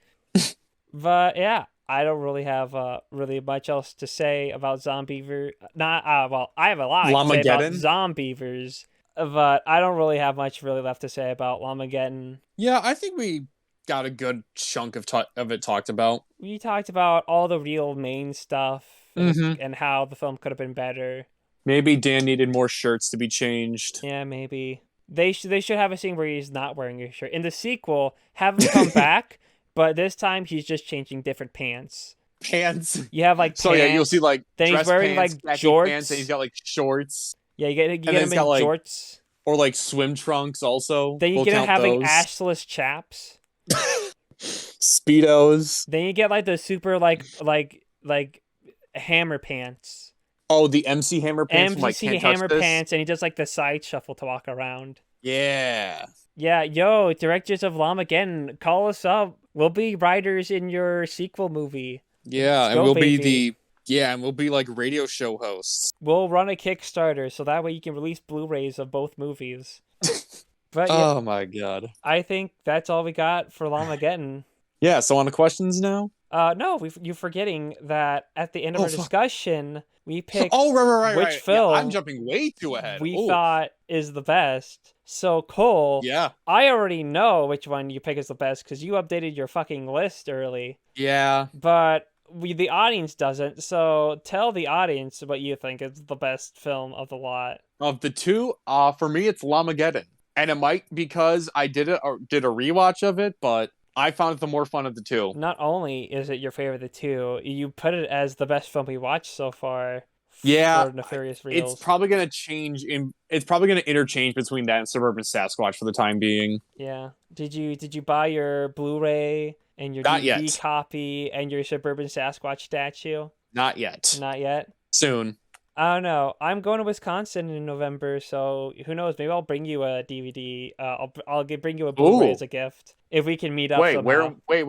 Speaker 1: But yeah, I don't really have really much else to say about Zombiever. Not well, I have a lot to say about
Speaker 2: Llamageddon?
Speaker 1: Zombievers, but I don't really have much really left to say about Llamageddon.
Speaker 2: Yeah, I think we got a good chunk of it talked about.
Speaker 1: We talked about all the real main stuff
Speaker 2: Mm-hmm.
Speaker 1: and how the film could have been better.
Speaker 2: Maybe Dan needed more shirts to be changed.
Speaker 1: Yeah, maybe they should have a scene where he's not wearing a shirt. In the sequel, have him come back, but this time he's just changing different pants.
Speaker 2: Pants.
Speaker 1: You have like
Speaker 2: So yeah, you'll
Speaker 1: pants.
Speaker 2: see like
Speaker 1: Then he's
Speaker 2: dress
Speaker 1: wearing
Speaker 2: pants,
Speaker 1: like
Speaker 2: khaki
Speaker 1: jorts.
Speaker 2: pants, and he's got like shorts.
Speaker 1: Yeah, you
Speaker 2: And
Speaker 1: get
Speaker 2: then
Speaker 1: him
Speaker 2: he's
Speaker 1: in
Speaker 2: got like
Speaker 1: jorts.
Speaker 2: or like swim trunks also.
Speaker 1: Then you
Speaker 2: We'll
Speaker 1: get him
Speaker 2: count
Speaker 1: having
Speaker 2: those.
Speaker 1: assless chaps.
Speaker 2: Speedos.
Speaker 1: Then you get like the super like hammer pants.
Speaker 2: Oh, the MC Hammer pants from like
Speaker 1: MC
Speaker 2: Can't Touch
Speaker 1: hammer
Speaker 2: This.
Speaker 1: pants, and he does like the side shuffle to walk around.
Speaker 2: Yeah.
Speaker 1: Yeah, yo, directors of Llamageddon, call us up. We'll be writers in your sequel movie.
Speaker 2: Yeah,
Speaker 1: Let's
Speaker 2: and
Speaker 1: go,
Speaker 2: we'll
Speaker 1: baby.
Speaker 2: be and we'll be like radio show hosts.
Speaker 1: We'll run a Kickstarter so that way you can release Blu-rays of both movies. But yeah,
Speaker 2: Oh my god.
Speaker 1: I think that's all we got for Llamageddon.
Speaker 2: Yeah, so on to questions now?
Speaker 1: No, you're forgetting that at the end of
Speaker 2: Oh,
Speaker 1: our
Speaker 2: fuck.
Speaker 1: discussion, we picked
Speaker 2: Oh, right.
Speaker 1: which
Speaker 2: Yeah,
Speaker 1: film
Speaker 2: I'm jumping way too ahead.
Speaker 1: we
Speaker 2: Ooh.
Speaker 1: thought is the best. So, Cole,
Speaker 2: Yeah.
Speaker 1: I already know which one you pick is the best because you updated your fucking list early.
Speaker 2: Yeah.
Speaker 1: But the audience doesn't, so tell the audience what you think is the best film of the lot.
Speaker 2: Of the two, for me it's Llamageddon. And it might because I did a rewatch of it, but I found it the more fun of the two.
Speaker 1: Not only is it your favorite of the two, you put it as the best film we watched so far.
Speaker 2: Yeah,
Speaker 1: For Nefarious Reels.
Speaker 2: It's probably gonna change it's probably gonna interchange between that and Suburban Sasquatch for the time being.
Speaker 1: Yeah. Did you buy your Blu-ray and your
Speaker 2: Not
Speaker 1: DVD
Speaker 2: yet.
Speaker 1: copy and your Suburban Sasquatch statue?
Speaker 2: Not yet.
Speaker 1: Not yet.
Speaker 2: Soon.
Speaker 1: I don't know. I'm going to Wisconsin in November, so who knows? Maybe I'll bring you a DVD. Bring you a Blu-ray
Speaker 2: Ooh.
Speaker 1: as a gift if we can meet up.
Speaker 2: Wait,
Speaker 1: somehow.
Speaker 2: wait.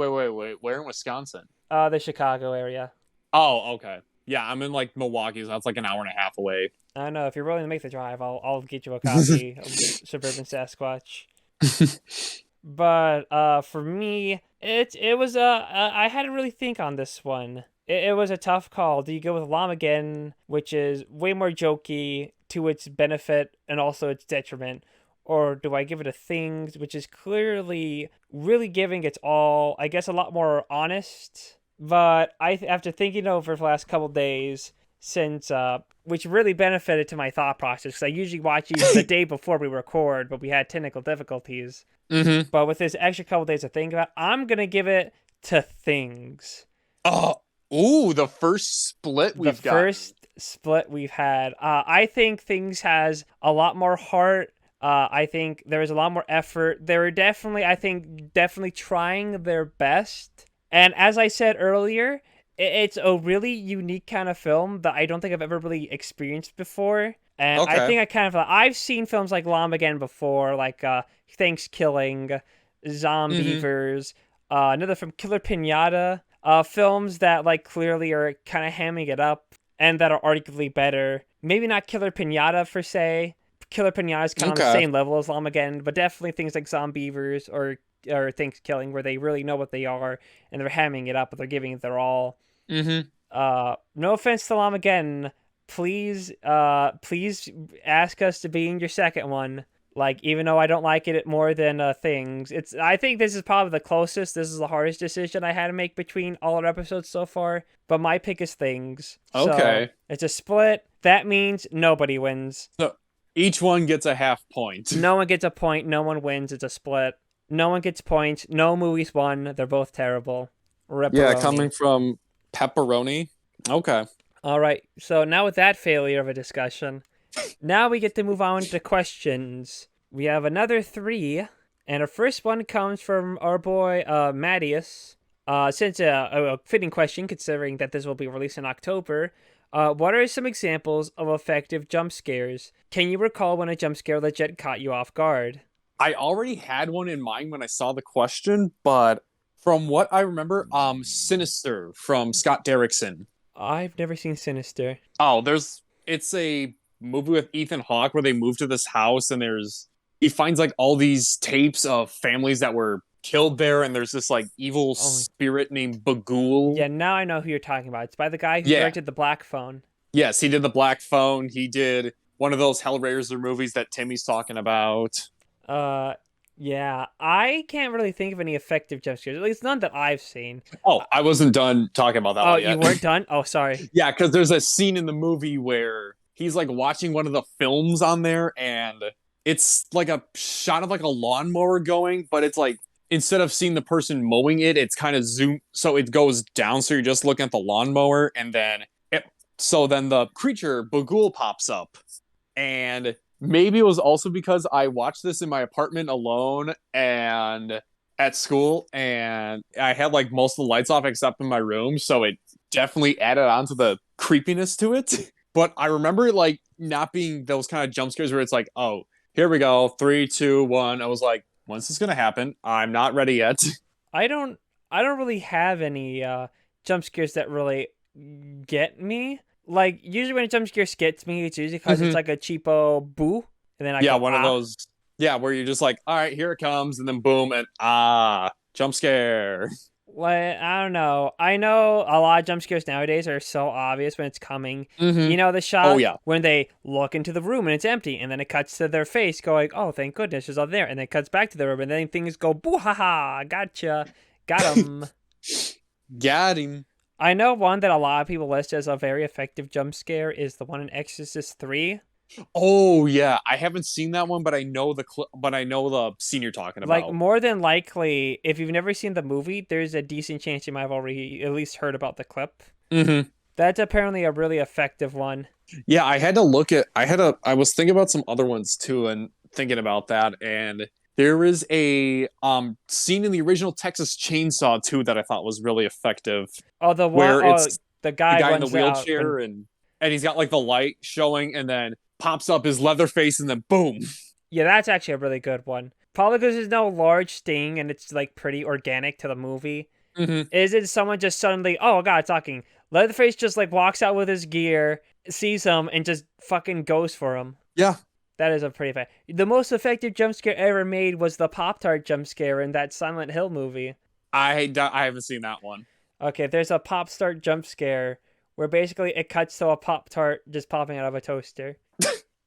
Speaker 2: Where in Wisconsin?
Speaker 1: The Chicago area.
Speaker 2: Oh, okay. Yeah, I'm in like Milwaukee, so that's like an hour and a half away.
Speaker 1: I don't know. If you're willing to make the drive, I'll get you a copy of Suburban Sasquatch. But for me, it was I had to really think on this one. It was a tough call. Do you go with Llamageddon, which is way more jokey to its benefit and also its detriment, or do I give it a Things, which is clearly really giving its all? I guess a lot more honest. But after thinking over the last couple days, since which really benefited to my thought process, because I usually watch these the day before we record, but we had technical difficulties.
Speaker 2: Mm-hmm.
Speaker 1: But with this extra couple days to think about, I'm gonna give it to Things.
Speaker 2: Oh, ooh, the first split we've got.
Speaker 1: The first split we've had. I think Things has a lot more heart. I think there is a lot more effort. They were definitely trying their best. And as I said earlier, it's a really unique kind of film that I don't think I've ever really experienced before. And I think I've seen films like Llamageddon before, like Thanksgiving, Zombievers, another film, Killer Pinata, films that like clearly are kind of hamming it up and that are arguably better. Maybe not Killer Pinata per se. Killer Pinata is kind of on the same level as Llamageddon, but definitely things like Zombievers or Thanksgiving, where they really know what they are and they're hamming it up, but they're giving it their all. No offense to Llamageddon. Please ask us to be in your second one. Like, even though I don't like it more than Things, I think this is probably the closest. This is the hardest decision I had to make between all our episodes so far. But my pick is Things.
Speaker 2: Okay.
Speaker 1: So it's a split. That means nobody wins.
Speaker 2: So each one gets a half point.
Speaker 1: No one gets a point. No one wins. It's a split. No one gets points. No movies won. They're both terrible. Ripperoni.
Speaker 2: Yeah, coming from Pepperoni. Okay.
Speaker 1: All right. So now with that failure of a discussion, now we get to move on to questions. We have another 3, and our first one comes from our boy Mattias. Since a fitting question, considering that this will be released in October, what are some examples of effective jump scares? Can you recall when a jump scare legit caught you off guard?
Speaker 2: I already had one in mind when I saw the question, but from what I remember, Sinister from Scott Derrickson.
Speaker 1: I've never seen Sinister.
Speaker 2: Oh, it's a movie with Ethan Hawke where they move to this house and he finds like all these tapes of families that were killed there, and there's this like evil spirit named Bagul.
Speaker 1: Yeah, now I know who you're talking about. It's by the guy who directed The Black Phone.
Speaker 2: Yes, he did The Black Phone. He did one of those Hellraiser movies that Timmy's talking about.
Speaker 1: Yeah, I can't really think of any effective jump scares, at least none that I've seen.
Speaker 2: Oh, I wasn't done talking about that one yet.
Speaker 1: You weren't done? Oh, sorry.
Speaker 2: Yeah, because there's a scene in the movie where he's like watching one of the films on there, and it's like a shot of like a lawnmower going, but it's like, instead of seeing the person mowing it, it's kind of zoomed, so it goes down, so you're just looking at the lawnmower, and then the creature, Bagul, pops up. And maybe it was also because I watched this in my apartment alone and at school, and I had like most of the lights off except in my room, so it definitely added on to the creepiness to it. But I remember it like not being those kind of jump scares where it's like, oh, here we go, 3, 2, 1. I was like, when's this gonna happen? I'm not ready yet.
Speaker 1: I don't really have any jump scares that really get me. Like, usually when a jump scare gets me, it's usually because it's like a cheapo boo. And then I go,
Speaker 2: one of those. Yeah, where you're just like, all right, here it comes. And then boom, and jump scare.
Speaker 1: Like, I don't know. I know a lot of jump scares nowadays are so obvious when it's coming. You know the shot when they look into the room and it's empty, and then it cuts to their face going, oh, thank goodness, it's all there. And then it cuts back to the room, and then things go, boo ha ha, gotcha. Got him.
Speaker 2: Got him.
Speaker 1: I know one that a lot of people list as a very effective jump scare is the one in Exorcist 3.
Speaker 2: Oh yeah, I haven't seen that one, but I know the scene you're talking about.
Speaker 1: Like, more than likely, if you've never seen the movie, there's a decent chance you might have already at least heard about the clip. That's apparently a really effective one.
Speaker 2: Yeah, I was thinking about some other ones too, and thinking about that, and there is a scene in the original Texas Chainsaw 2 that I thought was really effective.
Speaker 1: Oh, the one
Speaker 2: where it's
Speaker 1: the guy
Speaker 2: in the wheelchair and he's got like the light showing, and then pops up his leather face, and then boom.
Speaker 1: Yeah, that's actually a really good one. Probably because there's no large sting and it's like pretty organic to the movie. Is it someone just suddenly, oh god, talking Leatherface just like walks out with his gear, sees him and just fucking goes for him.
Speaker 2: Yeah.
Speaker 1: That is a pretty fact. The most effective jump scare ever made was the Pop Tart jump scare in that Silent Hill movie.
Speaker 2: I haven't seen that one.
Speaker 1: Okay, there's a Pop Tart jump scare where basically it cuts to a Pop Tart just popping out of a toaster.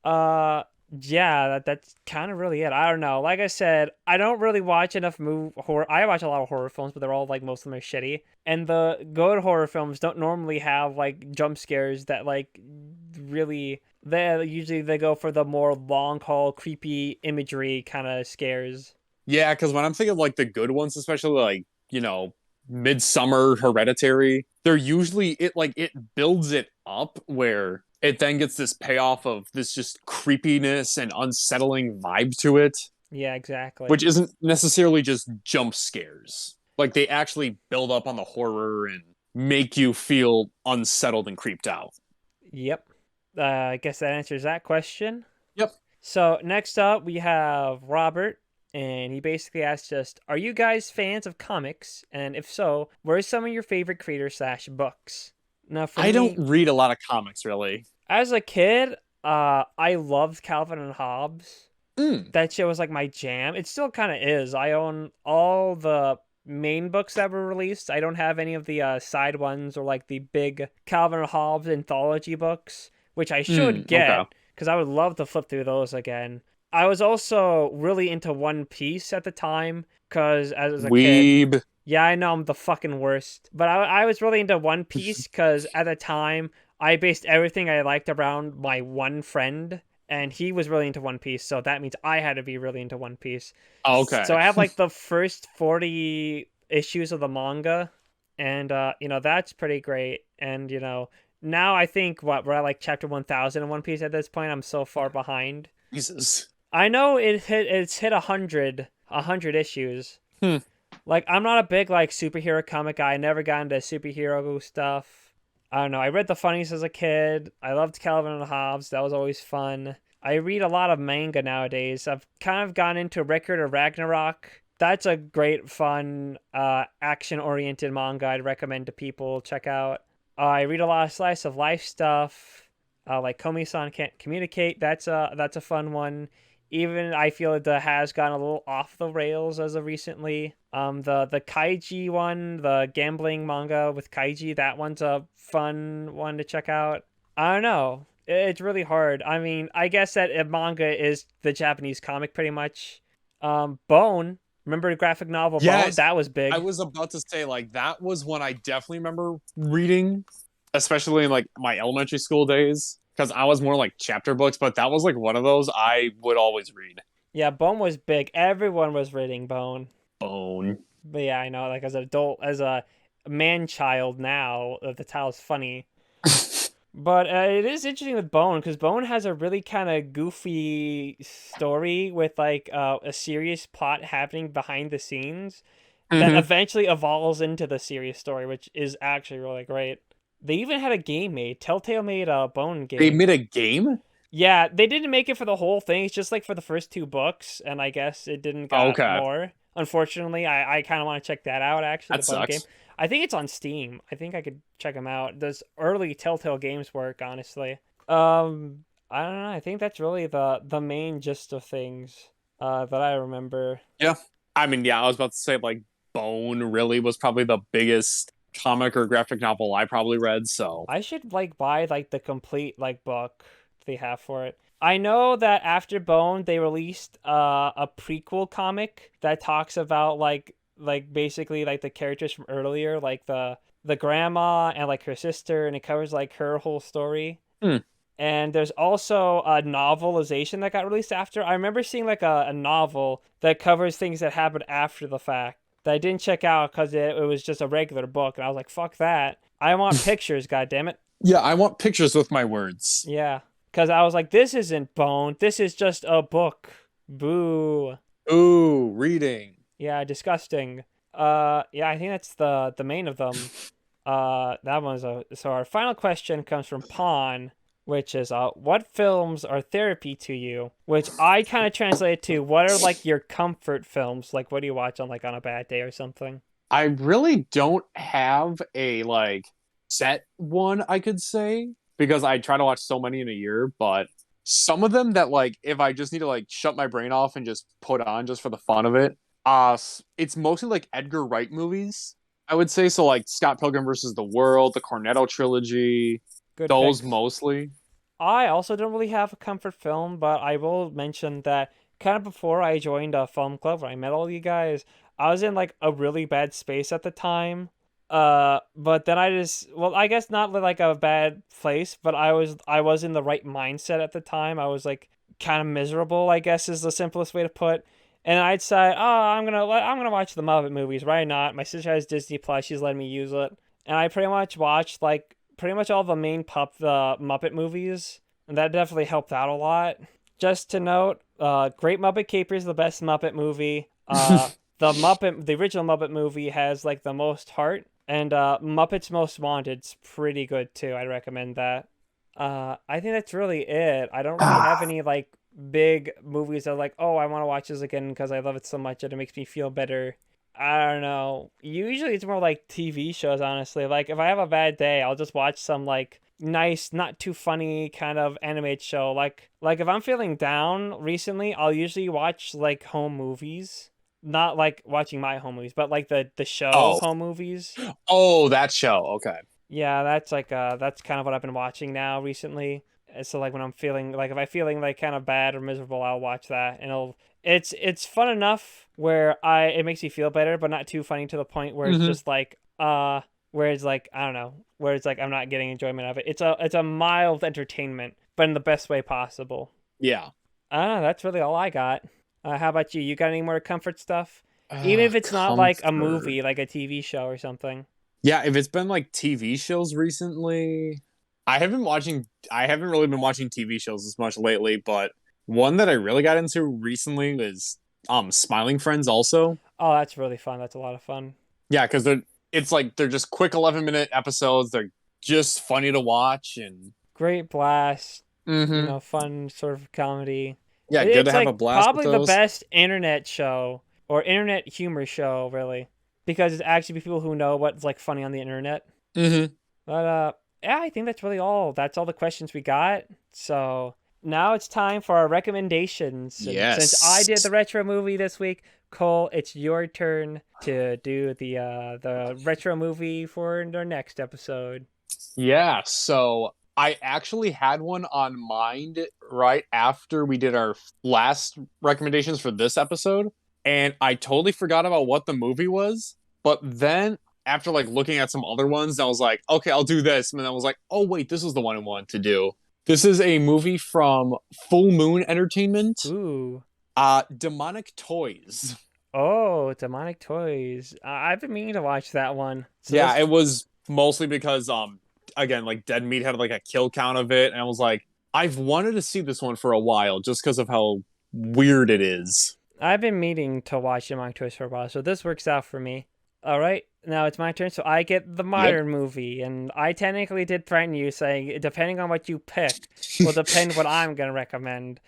Speaker 1: Uh, yeah, that's kind of really it. I don't know. Like I said, I don't really watch enough horror. I watch a lot of horror films, but they're all like most of them are shitty. And the good horror films don't normally have like jump scares that like really. They go for the more long haul, creepy imagery kind of scares.
Speaker 2: Yeah, because when I'm thinking of like the good ones, especially like, Midsummer, Hereditary, they're usually it builds it up where it then gets this payoff of this just creepiness and unsettling vibe to it,
Speaker 1: Yeah, exactly.
Speaker 2: which isn't necessarily just jump scares. Like they actually build up on the horror and make you feel unsettled and creeped out.
Speaker 1: Yep. I guess that answers that question.
Speaker 2: Yep.
Speaker 1: So next up we have Robert, and he basically asked us, "Are you guys fans of comics? And if so, what are some of your favorite creators slash books?" Now, for
Speaker 2: I
Speaker 1: me,
Speaker 2: don't read a lot of comics really.
Speaker 1: as a kid, I loved Calvin and Hobbes.
Speaker 2: Mm.
Speaker 1: That shit was like my jam. It still kind of is. I own all the main books that were released. I don't have any of the side ones or like the big Calvin and Hobbes anthology books, which I should
Speaker 2: Okay.
Speaker 1: get because I would love to flip through those again. I was also really into One Piece at the time because as a kid,
Speaker 2: Weeb.
Speaker 1: yeah, I know I'm the fucking worst, but I was really into One Piece because at the time I based everything I liked around my one friend, and he was really into One Piece, so that means I had to be really into One Piece. So
Speaker 2: Okay.
Speaker 1: I have like the first 40 issues of the manga, and that's pretty great. And now I think we're at like chapter 1000 in One Piece at this point. I'm so far behind.
Speaker 2: Jesus.
Speaker 1: I know it's hit 100 issues.
Speaker 2: Hmm.
Speaker 1: Like, I'm not a big like superhero comic guy. I never got into superhero stuff. I don't know. I read the funnies as a kid. I loved Calvin and Hobbes. That was always fun. I read a lot of manga nowadays. I've kind of gone into Record of Ragnarok. That's a great, fun, action-oriented manga I'd recommend to people check out. I read a lot of slice of life stuff, like Komi-san Can't Communicate. That's a fun one. Even I feel it has gone a little off the rails as of recently. The Kaiji one, the gambling manga with Kaiji, that one's a fun one to check out. I don't know. It's really hard. I mean, I guess that a manga is the Japanese comic pretty much. Bone, remember the graphic novel Bone?
Speaker 2: Yes.
Speaker 1: That was
Speaker 2: I
Speaker 1: big.
Speaker 2: was about to say, like, that was one I definitely remember reading, especially in like my elementary school days, because I was more like chapter books, but that was like one of those I would always read.
Speaker 1: Yeah, Bone was big. Everyone was reading Bone.
Speaker 2: Bone.
Speaker 1: But yeah, I know, like as an adult, as a man child now, the title's funny. But it is interesting with Bone because Bone has a really kind of goofy story with like a serious plot happening behind the scenes that
Speaker 2: Mm-hmm.
Speaker 1: eventually evolves into the serious story, which is actually really great. They even had a game made. Telltale made a Bone
Speaker 2: They
Speaker 1: game.
Speaker 2: made a game?
Speaker 1: Yeah, they didn't make it for the whole thing. It's just like for the first two books, and I guess it didn't
Speaker 2: Oh,
Speaker 1: got
Speaker 2: okay.
Speaker 1: more. Unfortunately, I kind of want to check that out. Actually, the
Speaker 2: That
Speaker 1: Bone game.
Speaker 2: sucks.
Speaker 1: I think it's on Steam. I think I could check them out. Does early Telltale Games work? Honestly, I don't know. I think that's really the main gist of things that I remember.
Speaker 2: Yeah. I mean, yeah, I was about to say, like, Bone really was probably the biggest comic or graphic novel I probably read, so.
Speaker 1: I should like buy like the complete like book they have for it. I know that after Bone they released a prequel comic that talks about like basically like the characters from earlier, like the grandma and like her sister, and it covers like her whole story.
Speaker 2: Hmm.
Speaker 1: And there's also a novelization that got released after. I remember seeing like a novel that covers things that happened after the fact that I didn't check out because it was just a regular book, and I was like, "Fuck that! I want pictures, god damn it!"
Speaker 2: Yeah, I want pictures with my words.
Speaker 1: Yeah, because I was like, "This isn't Bone. This is just a book." Boo.
Speaker 2: Ooh, reading.
Speaker 1: Yeah, disgusting. Yeah, I think that's the main of them. That one's so our final question comes from Pawn, which is what films are therapy to you? Which I kind of translate to what are like your comfort films? Like what do you watch on like on a bad day or something?
Speaker 2: I really don't have a like set one I could say because I try to watch so many in a year, but some of them that like if I just need to like shut my brain off and just put on just for the fun of it, it's mostly like Edgar Wright movies. I would say so, like Scott Pilgrim versus the World, the Cornetto trilogy,
Speaker 1: Good
Speaker 2: those
Speaker 1: picks.
Speaker 2: mostly.
Speaker 1: I also don't really have a comfort film, but I will mention that kind of before I joined a film club where I met all you guys, I was in like a really bad space at the time. But then well, I guess not like a bad place, but I was in the right mindset at the time. I was like kind of miserable, I guess is the simplest way to put. And I decided, oh, I'm gonna watch the Muppet movies. Why not? My sister has Disney Plus. She's letting me use it, and I pretty much watched like pretty much all the main the Muppet movies, and that definitely helped out a lot. Just to note, Great Muppet Caper is the best Muppet movie. The original Muppet movie has like the most heart, and Muppets Most Wanted's pretty good too. I'd recommend that. I think that's really it. I don't really have any like big movies that are like, oh, I want to watch this again because I love it so much and it makes me feel better. I don't know. Usually it's more like TV shows, honestly. Like if I have a bad day, I'll just watch some like nice, not too funny kind of animated show. Like if I'm feeling down recently, I'll usually watch like home movies. Not like watching my home movies, but like the show
Speaker 2: Oh,
Speaker 1: home movies.
Speaker 2: oh, that show. Okay.
Speaker 1: Yeah, that's kind of what I've been watching now recently. So like when I'm feeling like if I'm feeling like kind of bad or miserable, I'll watch that and it's fun enough where I it makes me feel better, but not too funny to the point where it's
Speaker 2: Mm-hmm.
Speaker 1: just like where it's like I don't know, where it's like I'm not getting enjoyment of it. It's a mild entertainment, but in the best way possible.
Speaker 2: Yeah.
Speaker 1: I don't know, that's really all I got. How about you? You got any more comfort stuff? Even if it's not like a
Speaker 2: Comfort.
Speaker 1: movie, like a TV show or something.
Speaker 2: Yeah, if it's been like TV shows recently, I haven't really been watching TV shows as much lately, but one that I really got into recently is Smiling Friends also.
Speaker 1: Oh, that's really fun. That's a lot of fun.
Speaker 2: Yeah, because it's like they're just quick 11-minute episodes. They're just funny to watch and
Speaker 1: Great blast,
Speaker 2: mm-hmm.
Speaker 1: fun sort of comedy.
Speaker 2: Yeah, good to
Speaker 1: It's
Speaker 2: have a
Speaker 1: like
Speaker 2: blast with
Speaker 1: probably the
Speaker 2: those.
Speaker 1: best internet show or internet humor show, really, because it's actually people who know what's like funny on the internet.
Speaker 2: Mm-hmm.
Speaker 1: But yeah, I think that's really all. That's all the questions we got. So now it's time for our recommendations. And since I did
Speaker 2: Yes.
Speaker 1: the retro movie this week, Cole, it's your turn to do the retro movie for our next episode.
Speaker 2: Yeah, so I actually had one on mind right after we did our last recommendations for this episode, and I totally forgot about what the movie was. But then after like looking at some other ones, I was like, okay, I'll do this. And then I was like, oh wait, this is the one I wanted to do. This is a movie from Full Moon Entertainment,
Speaker 1: Ooh.
Speaker 2: Demonic Toys.
Speaker 1: Oh, Demonic Toys. I've been meaning to watch that one. So
Speaker 2: Yeah,
Speaker 1: this,
Speaker 2: it was mostly because again, like Dead Meat had like a kill count of it, and I was like, I've wanted to see this one for a while just because of how weird it is.
Speaker 1: I've been meaning to watch Demonic Toys for a while, so this works out for me. All right, now it's my turn. So I get the
Speaker 2: Yep.
Speaker 1: modern movie, and I technically did threaten you, saying depending on what you pick, will depend what I'm gonna recommend.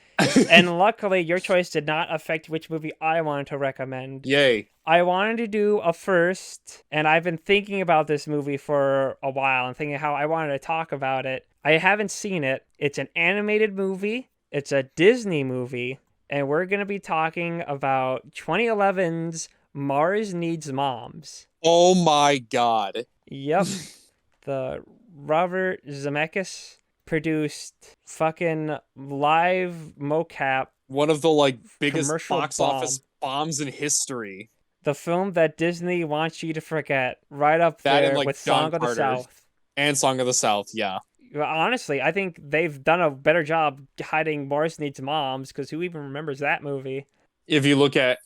Speaker 1: And luckily, your choice did not affect which movie I wanted to recommend.
Speaker 2: Yay.
Speaker 1: I wanted to do a first, and I've been thinking about this movie for a while and thinking how I wanted to talk about it. I haven't seen it. It's an animated movie, it's a Disney movie, and we're going to be talking about 2011's Mars Needs Moms.
Speaker 2: Oh my god.
Speaker 1: Yep, the Robert Zemeckis produced fucking live mocap
Speaker 2: One of the like biggest
Speaker 1: commercial
Speaker 2: box
Speaker 1: bomb.
Speaker 2: office bombs in history.
Speaker 1: The film that Disney wants you to forget, right up
Speaker 2: That and
Speaker 1: there
Speaker 2: like
Speaker 1: with
Speaker 2: John
Speaker 1: Song of the
Speaker 2: Carter
Speaker 1: South.
Speaker 2: and Song of the South. Yeah.
Speaker 1: Well, honestly, I think they've done a better job hiding Morris Needs Moms because who even remembers that movie?
Speaker 2: If you look at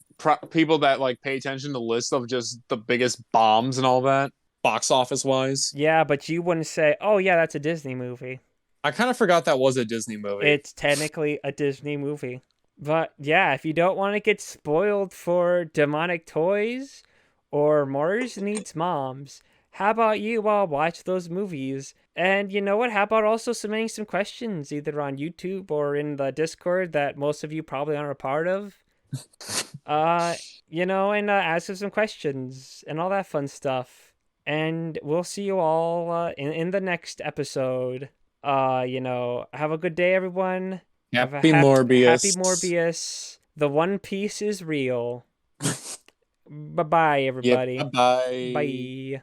Speaker 2: people that like pay attention to the list of just the biggest bombs and all that, box office wise,
Speaker 1: Yeah, but you wouldn't say, oh, yeah, that's a Disney movie.
Speaker 2: I kind of forgot that was a Disney movie.
Speaker 1: It's technically a Disney movie. But yeah, if you don't want to get spoiled for Demonic Toys or Morris Needs Moms, how about you all watch those movies? And you know what? How about also submitting some questions either on YouTube or in the Discord that most of you probably aren't a part of? Uh, and ask us some questions and all that fun stuff. And we'll see you all in the next episode. Have a good day, everyone. Have a
Speaker 2: Happy
Speaker 1: happy
Speaker 2: Morbius.
Speaker 1: Morbius. The One Piece is real. Bye bye,
Speaker 2: Yep.
Speaker 1: everybody.
Speaker 2: Bye bye.
Speaker 1: Bye.